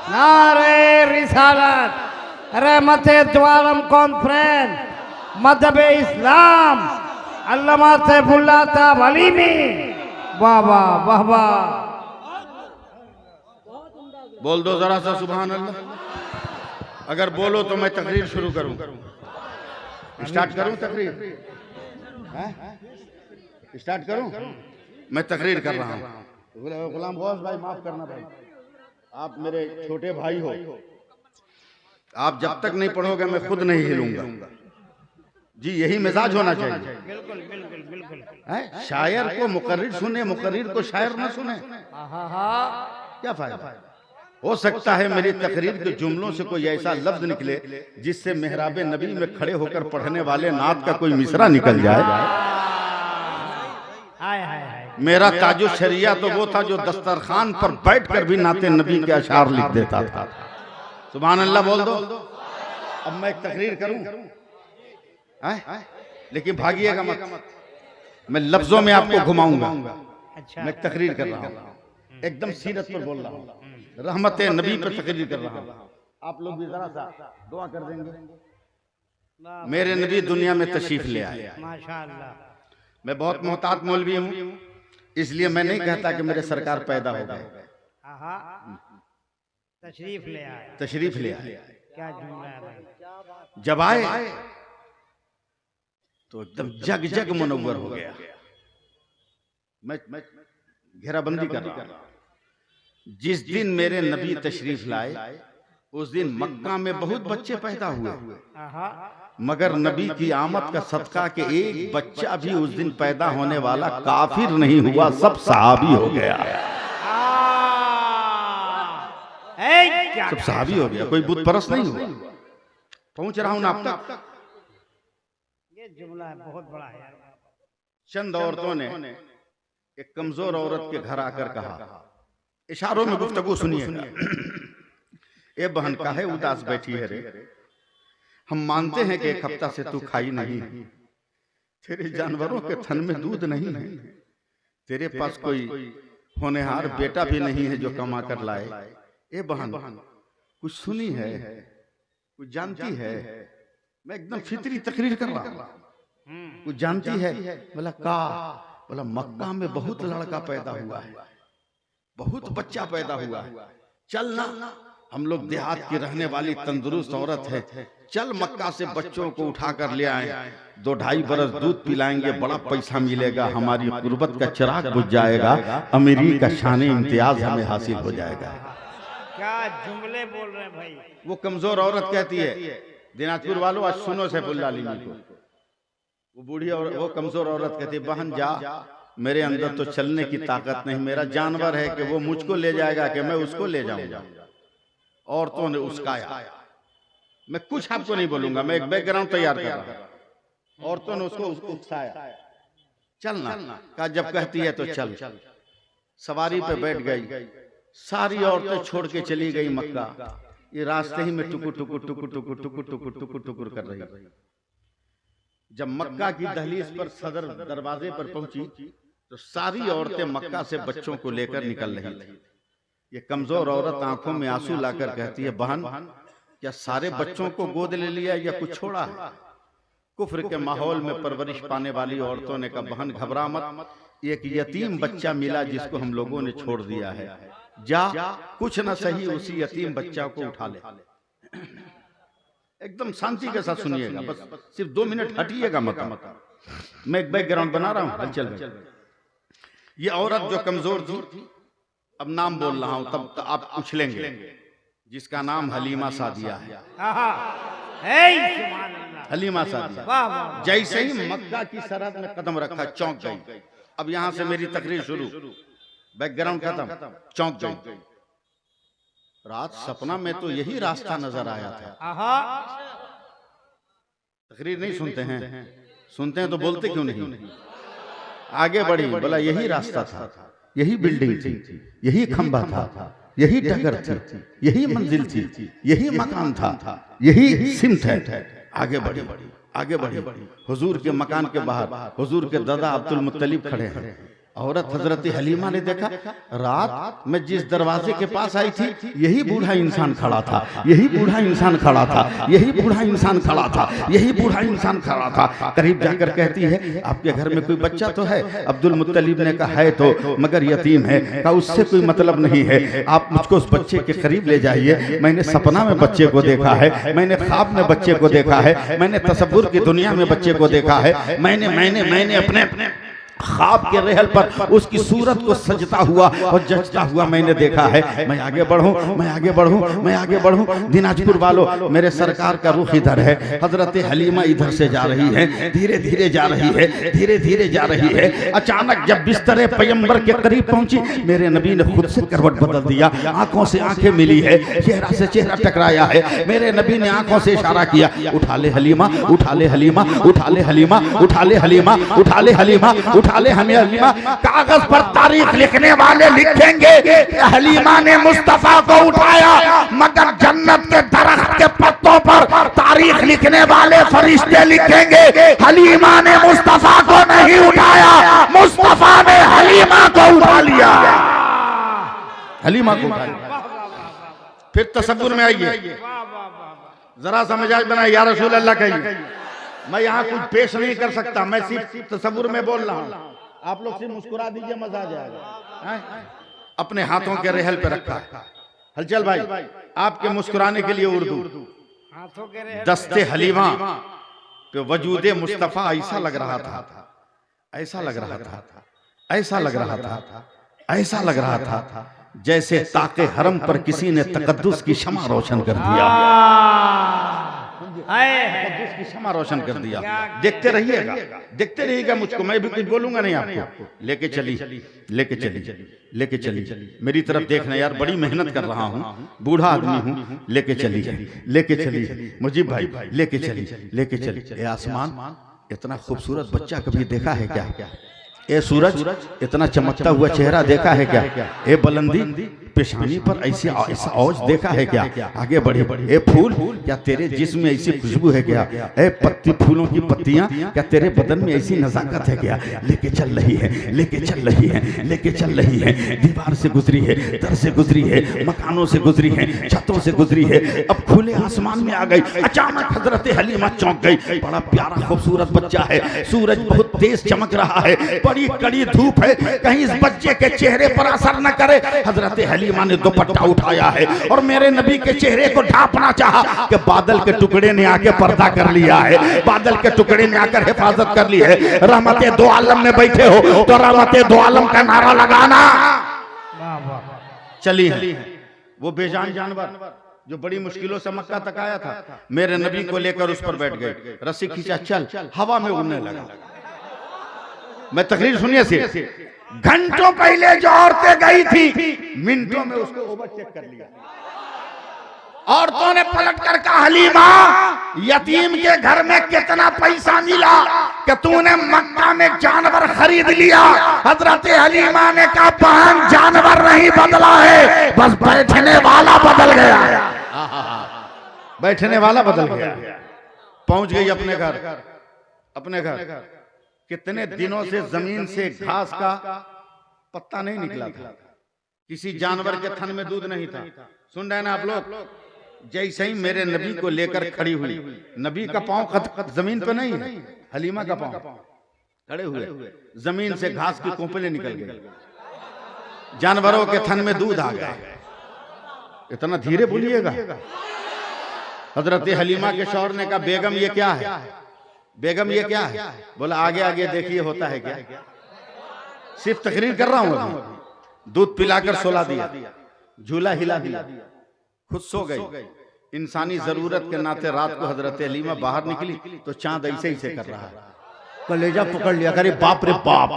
नारे रिसालत, रहमते दो आलम कॉन्फ्रेंस, मजहब इस्लाम, अल्लामा सैफुल्लाह साहब हलीमी। वाह वाह वाह वाह। बोल दो जरा सा सुभान अल्लाह। अगर बोलो तो मैं तकरीर शुरू करूं। स्टार्ट करूं तकरीर? स्टार्ट करूं? मैं तकरीर कर रहा हूं। गुलाम गौस भाई माफ करना भाई, आप मेरे छोटे भाई हो, आप जब तक नहीं पढ़ोगे मैं खुद नहीं हिलूंगा जी। यही मिजाज होना चाहिए। बिल्कुल बिल्कुल बिल्कुल। शायर को मुकर्रिर सुने, मुकर्रिर को शायर ना सुने, क्या फायदा? हो सकता है मेरी तकरीर के जुमलों से कोई ऐसा लफ्ज निकले जिससे मेहराबे नबी में खड़े होकर पढ़ने वाले नात का कोई मिसरा निकल जाए। हाय हाय हाय। मेरा ताजु शरिया तो वो था जो दस्तरखान पर बैठकर भी नाते नबी के अशार लिख देता था। सुभान अल्लाह बोल दो। अब मैं एक तकरीर करूं, लेकिन भागिएगा मत, मैं लफ्जों में आपको घुमाऊंगा। अच्छा, मैं तकरीर कर रहा हूं, एकदम सीरत पर बोल रहा हूं, रहमत नबी पर तकरीर कर रहा हूं। आप लोग भी जरा सा दुआ कर देंगे। मेरे नबी दुनिया में तशरीफ ले आए। माशाअल्लाह। मैं बहुत मोहतात मौलवी हूं, इसलिए मैं नहीं कहता कि मेरे सरकार पैदा हो गए। तशरीफ ले आए, तशरीफ ले आए। क्या जुमला है भाई। जब आए तो एकदम जग जग मुनव्वर हो गया। मैं घेराबंदी कर रहा हूं। जिस दिन मेरे नबी तशरीफ लाए उस दिन मक्का में बहुत बच्चे पैदा हुए, मगर नबी की आमद का सदका के एक बच्चा भी उस दिन पैदा होने वाला काफिर नहीं हुआ, सब सहाबी हो गया। सब सहाबी हो गया, कोई बुत परस्त नहीं हुआ। पहुंच रहा हूं ना आप तक। ये जुमला है, बहुत बड़ा है। चंद औरतों ने एक कमजोर औरत के घर आकर कहा, इशारों में गुफ्तगू सुनिएगा। ए बहन काहे उदास बैठी है रे, हम मानते हैं कि एक हफ्ता से तू खाई नहीं है, तेरे जानवरों के थन में दूध नहीं है, तेरे पास कोई होनहार बेटा भी नहीं है जो कमा कर लाए। ए बहन कुछ सुनी है, कुछ जानती है? मैं एकदम फितरी तकरीर कर रहा हूं। कुछ जानती है? बोला का? बोला मक्का में बहुत लड़का पैदा हुआ है, बहुत बच्चा पैदा हुआ है, चल ना, हम लोग देहात की रहने वाली तंदुरुस्त औरत है, चल मक्का से बच्चों को उठाकर ले आए, 2-2.5 बरस दूध पिलाएंगे, बड़ा पैसा मिलेगा, हमारी गुर्बत का चिराग बुझ जाएगा, अमीरी का शान इम्तियाज हमें हासिल हो जाएगा। क्या जुमले बोल रहे हैं भाई। वो कमजोर औरत कहती है, दिनाजपुर वालों आज सुनो सैफुल्लाह अली को। वो बूढ़ी और वो कमजोर औरत कहती है, बहन जा, मेरे अंदर तो चलने की ताकत नहीं, मेरा जानवर है कि वो मुझको ले जाएगा कि मैं उसको ले जाऊंगा। औरतों ने उसकाया। मैं कुछ आपको नहीं बोलूंगा, मैं एक बैकग्राउंड तैयार कर रहा हूं। औरतों ने उसको उकसाया, चलना का जब कहती है तो चल। सवारी पे बैठ गई, सारी औरतें छोड़ के चली गई मक्का। ये रास्ते ही में टुकुर टुकुर टुकुर टुकुर टुकुर टुकुर टुकुर टुकुर कर रही। जब मक्का की दहलीज पर सदर दरवाजे पर पहुंची तो सारी औरतें मक्का से बच्चों को लेकर निकल रही थी। ये कमजोर औरत आंखों में आंसू लाकर कहती है, बहन क्या सारे बच्चों को गोद ले लिया या कुछ छोड़ा है? कुफ्र के माहौल में परवरिश पाने वाली औरतों ने कहा, बहन घबरा मत, एक यतीम बच्चा मिला जिसको हम लोगों ने छोड़ दिया है, जा कुछ न सही उसी यतीम बच्चा को उठा ले। एकदम शांति के साथ सुनिएगा, बस सिर्फ 2 मिनट हटिएगा मत। मैं एक बैकग्राउंड बना रहा हूं, हलचल में। ये औरत जो कमजोर थी, अब नाम बोल रहा हूं, तब आप पूछ लेंगे, जिसका नाम हलीमा सादिया है। हलीमा सादिया जैसे ही मक्का की सरहद में कदम रखा चौंक गई। अब यहां से मेरी तकरीर शुरू, बैकग्राउंड खत्म, चौंक गई। रात सपना में तो यही रास्ता नजर आया था। तकरीर नहीं सुनते हैं, सुनते हैं तो बोलते क्यों नहीं? आगे बढ़ी, बोला यही रास्ता था, यही बिल्डिंग थी, यही खंबा था, यही डगर थी, यही मंजिल थी, यही मकान था, यही सिमत है। आगे बढ़ी, आगे बढ़ी। हुजूर के मकान के बाहर हुजूर के दादा अब्दुल मुत्तलिब खड़े हैं। औरत हजरत हलीमा ने देखा, रात में जिस दरवाजे के पास आई थी यही बूढ़ा इंसान खड़ा था, यही बूढ़ा इंसान खड़ा था, यही बूढ़ा इंसान खड़ा था, यही बूढ़ा इंसान खड़ा था। करीब जाकर कहती है, आपके घर में कोई बच्चा तो है? अब्दुल मुत्तलिब ने कहा, है तो, मगर यतीम है। कहा उससे कोई मतलब नहीं है, आप मुझको उस बच्चे के करीब ले जाइए। मैंने सपना में बच्चे को देखा है, मैंने ख्वाब में बच्चे को देखा है, मैंने तसव्वुर की दुनिया में बच्चे को देखा है, मैंने अपने ख्वाब के रहल पर उसकी सूरत को सजता हुआ और जचता हुआ मैंने देखा है। मैं आगे बढ़ूं, मैं आगे बढ़ूं, मैं आगे बढ़ूं। दिनाजपुर वालों, मेरे सरकार का रुख इधर है, हजरत हलीमा इधर से जा रही है, धीरे धीरे जा रही है, धीरे धीरे जा रही है। अचानक जब बिस्तरे पैगंबर के करीब पहुंची, मेरे नबी ने खुद से करवट बदल दिया, आंखों से आंखें मिली है, चेहरा से चेहरा टकराया है। मेरे नबी ने आंखों से इशारा किया, उठा ले हलीमा, उठा ले हलीमा, उठा ले हलीमा, उठा ले हलीमा, उठा ले हलीमा, उठा उठा ले हमें हलीमा। कागज पर तारीख लिखने वाले लिखेंगे हलीमा ने मुस्तफा को उठाया, मगर जन्नत के दरख्त के पत्तों पर तारीख लिखने वाले फरिश्ते लिखेंगे हलीमा ने मुस्तफा को नहीं उठाया, मुस्तफा ने हलीमा को उठा लिया, हलीमा को उठा लिया। फिर तसव्वुर में आइए, जरा समझाई बना या रसूल अल्लाह कहिए। मैं यहाँ कुछ पेश नहीं कर सकता, मैं सिर्फ तसव्वुर में बोल रहा हूँ। आप लोग सिर्फ मुस्कुरा दीजिए, मजा आ जाएगा। अपने हाथों के रेहल पे रखा है। हलचल भाई, आपके मुस्कुराने के लिए उर्दू। दस्ते हलीमा पे वजूदे मुस्तफा ऐसा लग रहा था, ऐसा लग रहा था, ऐसा लग रहा था, ऐसा लग रहा था जैसे ताके हरम पर किसी ने तकद्दुस की शमा रोशन कर दिया, तकद्दुस की शमा रोशन कर दिया। देखते रहिएगा, देखते रहिएगा मुझको, मैं भी कुछ बोलूंगा नहीं आपको। लेके चली, लेके चली, लेके चली, मेरी तरफ देखना यार, बड़ी मेहनत कर रहा हूँ, बूढ़ा आदमी हूँ। लेके चली, लेके चली मुजीब भाई, लेके चली, लेके चली। ये आसमान इतना खूबसूरत बच्चा कभी देखा है क्या? ए सूरज इतना चमकता हुआ चेहरा देखा है क्या? ए बुलंदी पेशानी पर ऐसी ऐसा औज देखा है क्या? आगे बढ़े, ए फूल क्या तेरे जिस्म में ऐसी खुशबू है क्या? ए पत्ती, फूलों की पत्तियां क्या तेरे बदन में ऐसी नजाकत है क्या? लेके चल रही है, लेके चल रही है, लेके चल रही है। दीवार से गुजरी है, दर से गुजरी है, मकानों से गुजरी है, छतों से गुजरी है, अब खुले आसमान में आ गई। अचानक हजरत हलीमा चौंक गई। बड़ा प्यारा खूबसूरत बच्चा है, सूरज बहुत तेज चमक रहा है, बड़ी कड़ी धूप है, कहीं इस बच्चे के चेहरे पर असर न करे। हजरत हलीमा ने दुपट्टा उठाया है और मेरे नबी के चेहरे को ढांपना चाहा कि बादल के टुकड़े ने आके पर्दा कर लिया है, बादल के टुकड़े ने आकर हिफाजत कर ली है। रहमते दो आलम में बैठे हो तो रहमते दो आलम का नारा लगाना। चली वो बेजान जानवर जो बड़ी मुश्किलों से मक्का तक आया था, मेरे नबी को लेकर उस पर बैठ गए, रस्सी खींचा, चल, हवा में उड़ने लगा। मैं तकरीर सुनिए से, घंटों पहले जो औरतें गई थी, मिनटों में उसको ओवरटेक कर लिया। औरतों ने पलट कर कहा, हलीमा यतीम के घर में कितना पैसा मिला कि तूने मक्का में जानवर खरीद लिया? हजरत हलीमा ने कहा, बहन जानवर नहीं बदला है, बस बैठने वाला बदल गया, बैठने वाला बदल गया। पहुंच गई अपने घर, अपने घर। कितने दिनों से जमीन से घास का पत्ता नहीं निकला था, किसी जानवर के थन में दूध नहीं था। सुन रहे ना आप लोग? जैसे ही मेरे नबी को लेकर खड़ी हुई, नबी का पांव जमीन पे नहीं है, हलीमा का पांव खड़े हुए, जमीन से घास की कोपले निकल गई, जानवरों के थन में दूध आ गया। इतना धीरे बोलिएगा। हजरत हलीमा के शौहर ने कहा, बेगम ये क्या है? बेगम ये क्या है? बोला, आगे आगे देखिए होता है क्या। सिर्फ तकरीर कर रहा हूं। दूध पिलाकर सुला दिया, झूला हिला दिया, खुद सो गई। इंसानी जरूरत के नाते रात को हजरत हलीमा बाहर निकली तो चांद ऐसे ही से कर रहा है, कलेजा पकड़ लिया। अरे बाप रे बाप,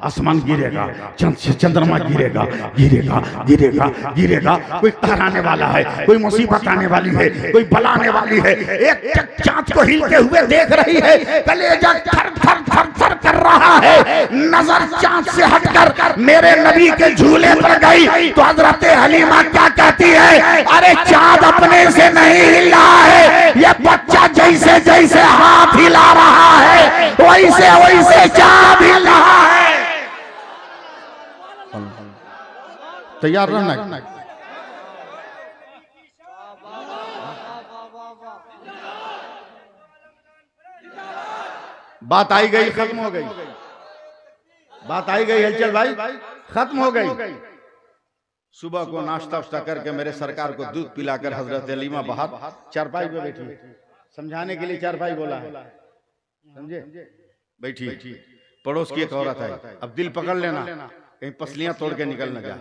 आसमान गिरेगा, चंद्रमा गिरेगा, गिरेगा, गिरेगा, गिरेगा। कोई कराने वाला है, कोई मुसीबत आने वाली है, कोई बलाने वाली है। एक चांद को हिलते हुए देख रही है, कलेजा थर थर थर थर कर रहा है। नजर चांद से हटकर मेरे नबी के झूले पर गई तो हजरत हलीमा क्या कहती है? अरे चांद अपने से नहीं हिल रहा है, ये बच्चा जैसे जैसे हाथ हिला रहा है वैसे वैसे चांद हिल रहा है। तैयार रहना। बात आई गई, खत्म हो गई। बात आई गई हलचल भाई, खत्म हो गई। सुबह को नाश्ता उश्ता करके मेरे सरकार को दूध पिलाकर हजरत हलीमा बाहर चारपाई पे बैठी। समझाने के लिए चारपाई बोला है, समझे? बैठी। पड़ोस की एक औरत है, अब दिल पकड़ लेना, कहीं पसलियां तोड़ के निकल न जाए।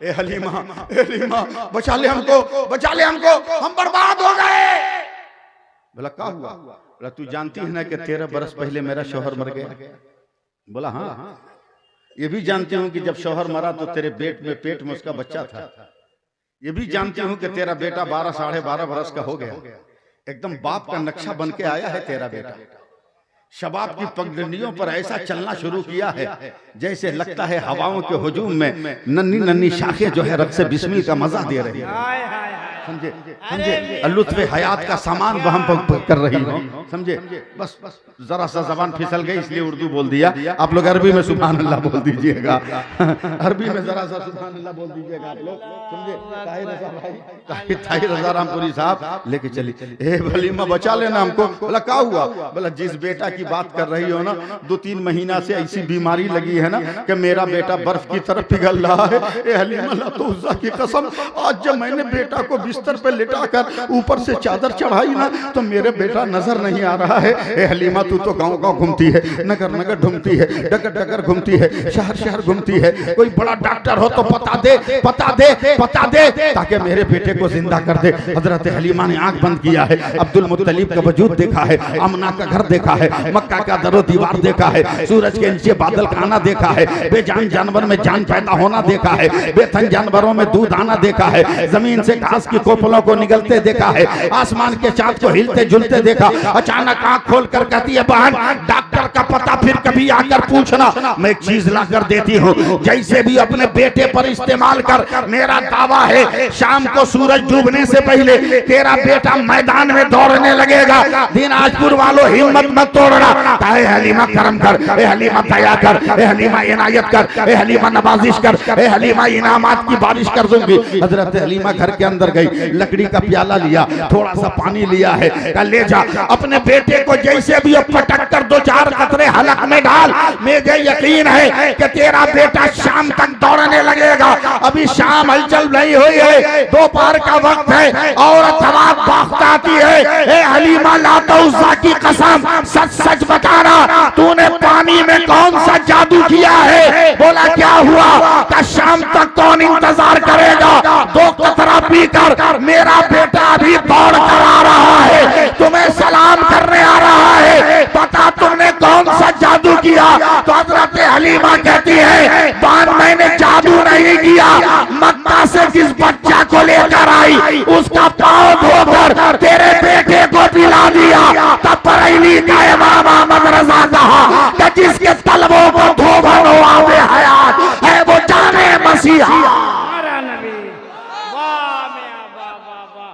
ए हलीमा, ए हलीमा, बचा ले हमको, बचा ले हमको, हम बर्बाद हो गए। बोला क्या हुआ? बोला तू जानती है ना कि 13 बरस पहले मेरा शौहर मर गया। बोला हाँ, ये भी जानती हूँ कि जब शौहर मरा तो तेरे पेट में उसका बच्चा था। ये भी जानती हूँ कि तेरा बेटा 12 साढ़े 12 बरस का हो गया। एकदम बाप का नक्शा बन के आया है तेरा बेटा। शबाब की पगडंडियों पर ऐसा चलना शुरू किया है जैसे लगता है हवाओं के हुजूम में नन्ही नन्ही शाखें जो है रक्स बिस्मिल का मजा दे रही है। हाय हाय हाय समझे समझे लुत्फ़े हयात का सामान वहां पर कर रही हो। समझे बस जरा सा जबान फिसल गई इसलिए उर्दू बोल दिया। आप लोग अरबी में सुभान अल्लाह बोल दीजिएगा। अरबी में जरा सा सुभान अल्लाह बोल दीजिएगा आप लोग। समझे ताहिर रजा रामपुरी साहब लेके चली ए वलीमा बचा लेना हमको। बोला क्या हुआ? बोला जिस बेटा की बात कर रही हो ना 2-3 महीना से ऐसी बीमारी लगी है ना कि मेरा बेटा बर्फ की तरफ पिघल रहा है। ए हलीमा ला तो उज़्ज़ा की कसम आज जब मैंने बेटा को बिस्तर पे लिटाकर ऊपर से चादर चढ़ाई ना तो मेरे बेटा नजर नहीं आ रहा है। ए हलीमा तू तो गांव गांव घूमती है, नगर नगर घूमती है, डगर डगर घूमती है, शहर शहर घूमती है। कोई बड़ा डॉक्टर हो तो पता दे पता दे पता दे ताकि मेरे बेटे को जिंदा कर दे। हजरत हलीमा ने आंख बंद किया है, अब्दुल मुत्तलिब का वजूद देखा है, आमना का घर देखा है, मक्का का दरो दीवार देखा है, सूरज के नीचे बादल का आना देखा है, बेजान जानवर में जान पैदा होना देखा है, बेथन जानवरों में दूध आना देखा है, जमीन से घास की कोपलों को निगलते देखा है, आसमान के चाँद को हिलते झुलते देखा। अचानक आंख खोल कर कहती है बहन डॉक्टर का पता फिर कभी आकर पूछना, मैं एक चीज ला कर देती हूँ, जैसे भी अपने बेटे पर इस्तेमाल कर। मेरा दावा है शाम को सूरज डूबने से पहले तेरा बेटा मैदान में दौड़ने लगेगा। दिनाजपुर वालों हिम्मत मत तोड़ना। ए हलीमा करम कर, ए हलीमा दया कर, ए हलीमा इनायत कर, ए हलीमा नवाजिश कर, ए हलीमा इनामात की बारिश कर दूंगी। हजरत हलीमा घर के अंदर गई, लकड़ी का प्याला लिया, थोड़ा सा पानी लिया है, कल ले जा अपने बेटे को जैसे भी पटक कर 2-4 कतरे हलक में डाल। मुझे यकीन है कि तेरा बेटा शाम तक दौड़ने लगेगा। अभी शाम हलचल नहीं हुई है, दोपहर का वक्त है, औरत हवा बाख्त आती है। ए हलीमा लाता उज़्ज़ा की कसम सच सच बताना तूने पानी में कौन सा जादू किया है? बोला क्या हुआ? का शाम तक कौन इंतजार करेगा? 2 कतरा पीकर मेरा बेटा अभी दौड़ कर आ रहा है, तुम्हें सलाम करने आ रहा है। पता तुमने कौन सा जादू किया? तो हजरत हलीमा कहती है बान मैंने जादू नहीं किया, मक्का से जिस बच्चा को लेकर आई उसका पांव धोकर तेरे बेटे को पिला दिया। तब बरेली का इमाम अहमद रजा कहा कि जिसके तलबों को धोबन हो आवे हयात है वो जाने मसीहा। हमारा नबी वाह मियां वाह वाह वाह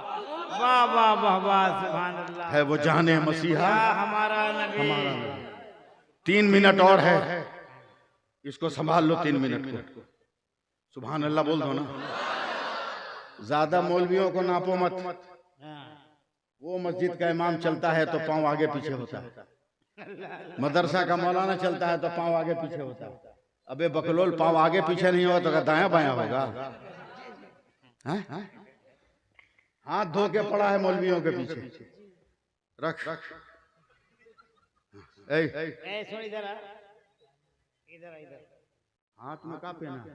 वाह वाह वाह वाह सुभान अल्लाह है वो जाने मसीहा हमारा नबी। 3 मिनट और है, इसको संभाल लो 3 मिनट को। सुभान अल्लाह बोल दो ना। ज्यादा मौलवियों को नापो मत। वो मस्जिद का इमाम चलता है तो पांव आगे पीछे होता है, मदरसा का मौलाना चलता है तो पांव आगे पीछे होता है। अबे बकलोल पांव आगे पीछे नहीं होगा तो दाया बाया होगा। हाथ धो के पड़ा है मौलवियों के पीछे। रख सुन इधर इधर इधर हाथ में का पहना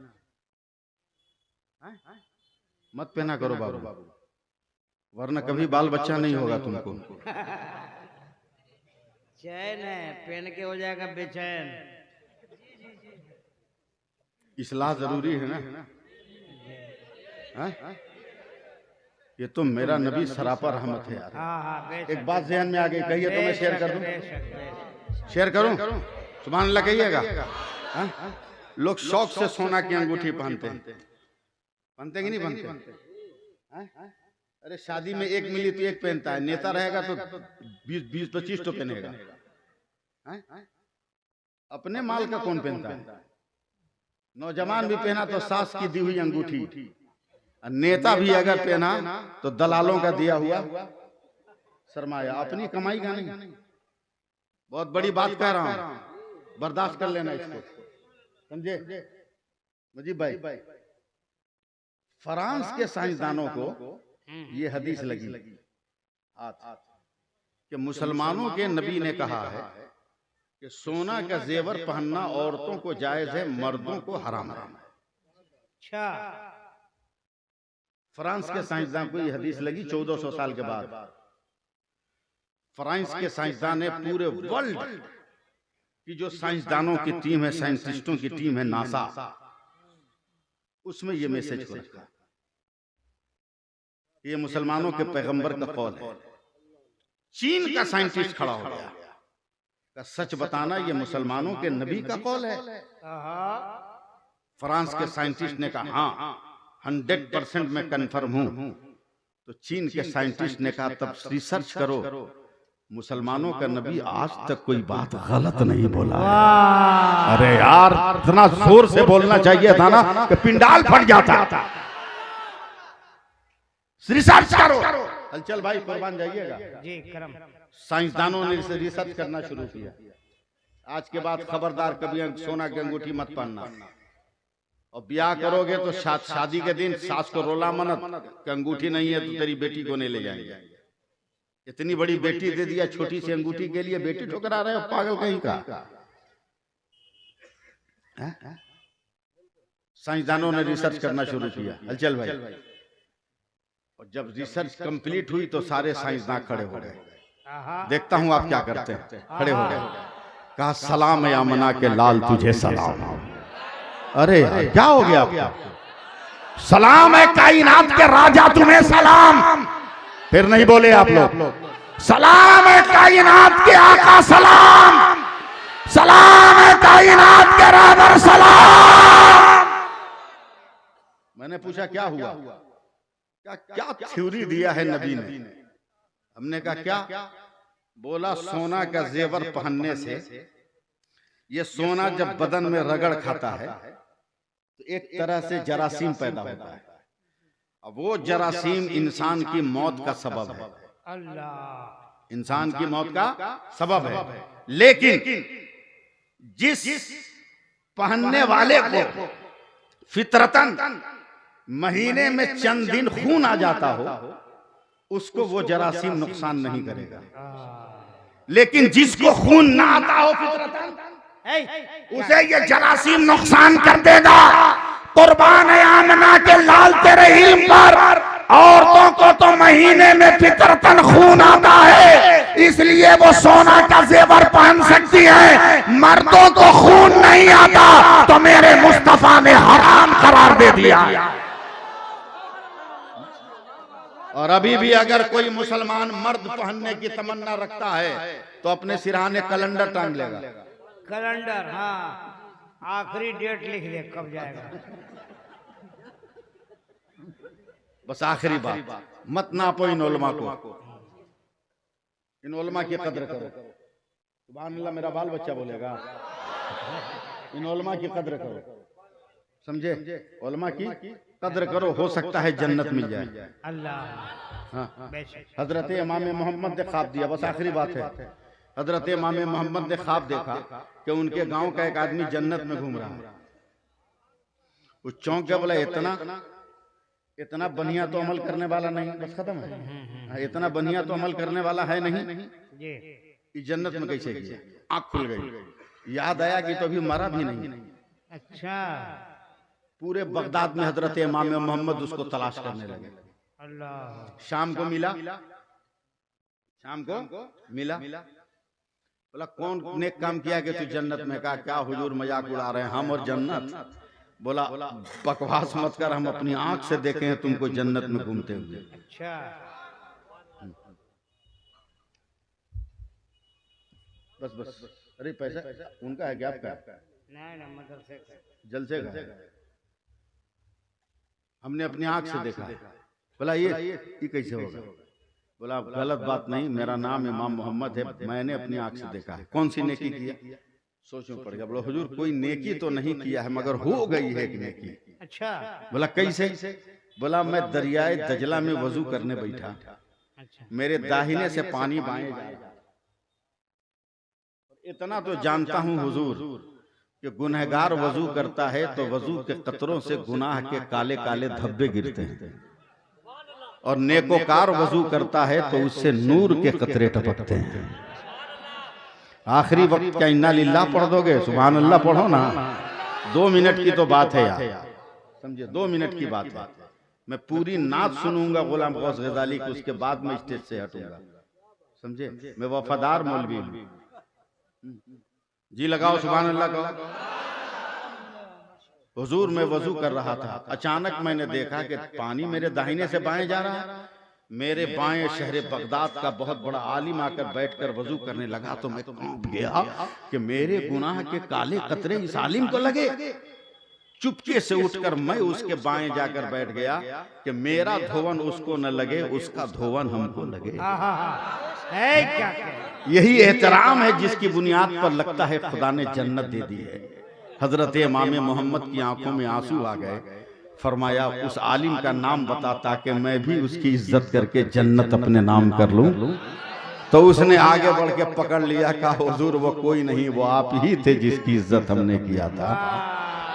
मत पहना करो बाबू, वरना कभी बाल बच्चा नहीं होगा तुमको। चैन है पहन के हो जाएगा बेचैन। इस्लाह जरूरी है ना। ये तो मेरा नबी सरापा रहमत है यार। एक बात ज़हन में आ गई, कहिए तो मैं शेयर कर दूं। शेयर करूं? सुभान अल्लाह कहिएगा। लोग शौक से सोना की अंगूठी पहनते हैं, पहनते कि नहीं पहनते? अरे शादी में 1 मिली तो 1 पहनता है, नेता रहेगा तो 20-25 तो पहनेगा। अपने माल का कौन पहनता है? नौजवान भी पहना तो सास की दी हुई अंगूठी, नेता भी अगर पहना तो दलालों का दिया हुआ सरमाया, अपनी कमाई का नहीं। बहुत बड़ी बात कह रहा हूं, बर्दाश्त कर लेना इसको, समझे मुजीब भाई। फ्रांस के साइंसदानों को ये हदीस लगी कि मुसलमानों के नबी ने कहा है कि सोना का जेवर पहनना औरतों को जायज है, मर्दों को हराम है। अच्छा, फ्रांस के साइंसदान को ये हदीस लगी 1400 साल के बाद। फ्रांस के साइंसदान ने पूरे वर्ल्ड की जो साइंसदानों की टीम है, साइंटिस्टों की टीम है नासा, उसमें ये मैसेज को रखा। ये मुसलमानों के पैगंबर का कौल है। चीन का साइंटिस्ट खड़ा हो गया, का सच बताना ये मुसलमानों के नबी का कौल है। फ्रांस के साइंटिस्ट ने कहा हाँ 100% मैं कन्फर्म हूं। तो चीन के साइंटिस्ट ने कहा तब रिसर्च करो, मुसलमानों का नबी आज तक कोई बात गलत नहीं बोला। अरे यार इतना जोर से बोलना चाहिए था ना कि पिंडाल फट जाता। रिसर्च करो। हलचल भाई कुर्बान जाइएगा जी करम। साइंसदानों ने इसे रिसर्च करना शुरू किया। आज के बाद खबरदार कभी सोना की अंगूठी मत पहनना, और ब्याह करोगे तो शादी के दिन सास को रोला मत कि अंगूठी नहीं है तो तेरी बेटी को नहीं ले जाएंगे। इतनी बड़ी बेटी दे दिया छोटी सी अंगूठी के लिए, बेटी ठुकरा रहे हो पागल कहीं का। साइंसदानों ने रिसर्च करना शुरू किया। हलचल भाई, और जब रिसर्च कंप्लीट हुई तो सारे साइंसदान खड़े हो गए। देखता हूं आप क्या करते हैं। खड़े हो गए, कहा सलाम या मना के लाल तुझे सलाम। अरे क्या हो गया आपको? सलाम है कायनात के राजा तुम्हें सलाम। फिर नहीं बोले आप लोग। सलाम है कायनात के आका सलाम, सलाम है कायनात के राजा सलाम। मैंने पूछा क्या हुआ, क्या थ्योरी दिया है नबी ने? हमने कहा क्या? बोला सोना का जेवर पहनने से ये सोना जब बदन में रगड़ खाता है तो एक तरह से जरासीम पैदा होता है। अब वो जरासीम इंसान की मौत का सबब है। अल्लाह, इंसान की मौत का सबब है। लेकिन जिस पहनने वाले को फितरतन महीने में चंद दिन खून आ जाता हो उसको वो जरासीम नुकसान नहीं करेगा। लेकिन जिसको खून ना आता हो फितरतन उसे ये जरासीम नुकसान कर देगा। कुर्बान है आमना के लाल तेरे इल्म पर, औरतों को तो महीने में फितरतन खून आता है इसलिए वो सोना का जेवर पहन सकती है। मर्दों को खून नहीं आता तो मेरे मुस्तफा ने हराम करार दे दिया। और अभी भी अगर कोई मुसलमान मर्द पहनने की तमन्ना रखता है तो अपने सिरहाने कैलेंडर टांग लेगा। कैलेंडर, हाँ, आखिरी डेट लिख दे कब जाएगा। बस आखिरी बात, मत नापो इन उलमा को, इन उलमा की कदर करो। सुभान अल्लाह, मेरा बाल बच्चा बोलेगा। इन उलमा की कदर करो, समझे? उलमा की कदर करो, हो सकता है जन्नत मिल जाए। अल्लाह, हाँ, हजरत इमाम मोहम्मद ने ख्वाब दिया। बस आखिरी बात है, हजरत इमाम मोहम्मद ने ख्वाब देखा कि उनके गांव का एक आदमी जन्नत में घूम रहा है। वो चौंक गया, बोला इतना बढ़िया तो अमल करने वाला नहीं। बस खत्म है, इतना बढ़िया तो अमल करने वाला है नहीं, ये जन्नत में कैसे गया? आँख खुल गई, याद आया कि तो अभी मरा भी नहीं। अच्छा, पूरे बगदाद में हजरत इमाम मोहम्मद उसको तलाश करने लगे। अल्लाह, शाम को मिला, शाम को मिला। बोला कौन नेक काम किया कि तू जन्नत में? कहा क्या हुजूर मजाक उड़ा रहे हैं, हम और जन्नत? बोला बकवास मत कर, हम अपनी आंख से देखे हैं तुमको जन्नत में घूमते हुए। अच्छा, बस बस, अरे पैसा उनका है क्या आपका? नहीं मदरसे जलसे का, हमने अपनी आंख से देखा। बोला ये कैसे होगा? बोला गलत बात नहीं, मेरा नाम इमाम मोहम्मद है, मैंने अपनी आंख से देखा है। कौन सी नेकी किया? सोच में पड़ गया। बोला हुजूर कोई नेकी तो नहीं किया है मगर हो गई है एक नेकी। अच्छा, बोला कैसे? बोला मैं दरियाए दजला में वजू करने बैठा, अच्छा, मेरे दाहिने से पानी बाएं जा रहा। इतना तो जानता हूँ हुजूर कि गुनहगार वजू करता है तो वजू के कतरों से गुनाह के काले काले धब्बे गिरते हैं, और नेकोकार वजू करता है तो उससे नूर के कतरे टपकते हैं। आखिरी वक्त क्या इन्ना लिल्लाह पढ़ दोगे? सुभान अल्लाह पढ़ो ना। 2 मिनट की तो बात है यार, समझे? 2 मिनट की बात है। मैं पूरी नात सुनूंगा गुलाम गौस गजाली की, उसके बाद में स्टेज से हटूंगा, समझे? मैं वफादार मौलवी हूं। जी लगाओ सुभान अल्लाह को। हुजूर मैं वजू कर रहा था, अचानक मैंने देखा कि पानी मेरे दाहिने से बाएं जा रहा है। मेरे बाएं शहर बगदाद का बहुत बड़ा आलिम आकर बैठकर वजू करने लगा तो मैं कांप गया कि मेरे गुनाह के काले कतरे इस आलिम को लगे। चुपके से उठकर मैं उसके बाएं जाकर बैठ गया कि मेरा धोवन उसको न लगे, उसका धोवन हमको लगे। है क्या क्या? यही एहतराम है जिसकी बुनियाद पर लगता है खुदा ने जन्नत दे दी है। हजरत इमाम मोहम्मद की आंखों में आंसू आ गए। फरमाया उस आलिम का नाम बता ताकि मैं भी उसकी इज्जत करके जन्नत अपने नाम कर लूं। तो उसने आगे बढ़ के पकड़ लिया, कहा हुजूर वो कोई नहीं, वो आप ही थे जिसकी इज्जत हमने किया था।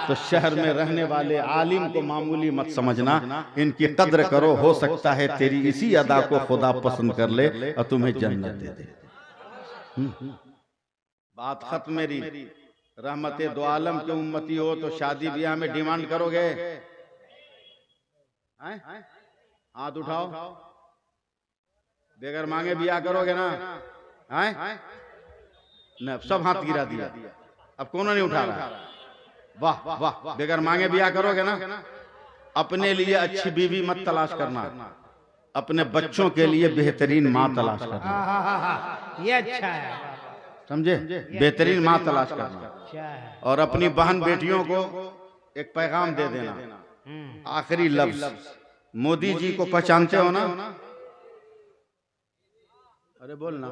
तो शहर में रहने वाले आलिम को मामूली मत समझना, इनकी कद्र करो, हो सकता है तेरी इसी अदा को खुदा पसंद कर ले और तुम्हें जन्नत दे दे। बात खत्म मेरी। रहमते दो आलम के उम्मती हो तो शादी ब्याह में डिमांड करोगे? हाथ उठाओ। बेगर मांगे ब्याह करोगे ना? न, सब हाथ गिरा दिया। अब कौन नहीं उठा रहा? वाह वाह, बेगर मांगे ब्याह करोगे ना? अपने लिए अच्छी बीवी मत तलाश करना, अपने बच्चों के लिए बेहतरीन माँ तलाश करना। ये अच्छा है, समझे? बेहतरीन माँ तलाश करना। और अपनी बहन बेटियों को एक पैगाम दे देना, आखिरी लफ्ज। मोदी जी को पहचानते हो ना? अरे बोलना।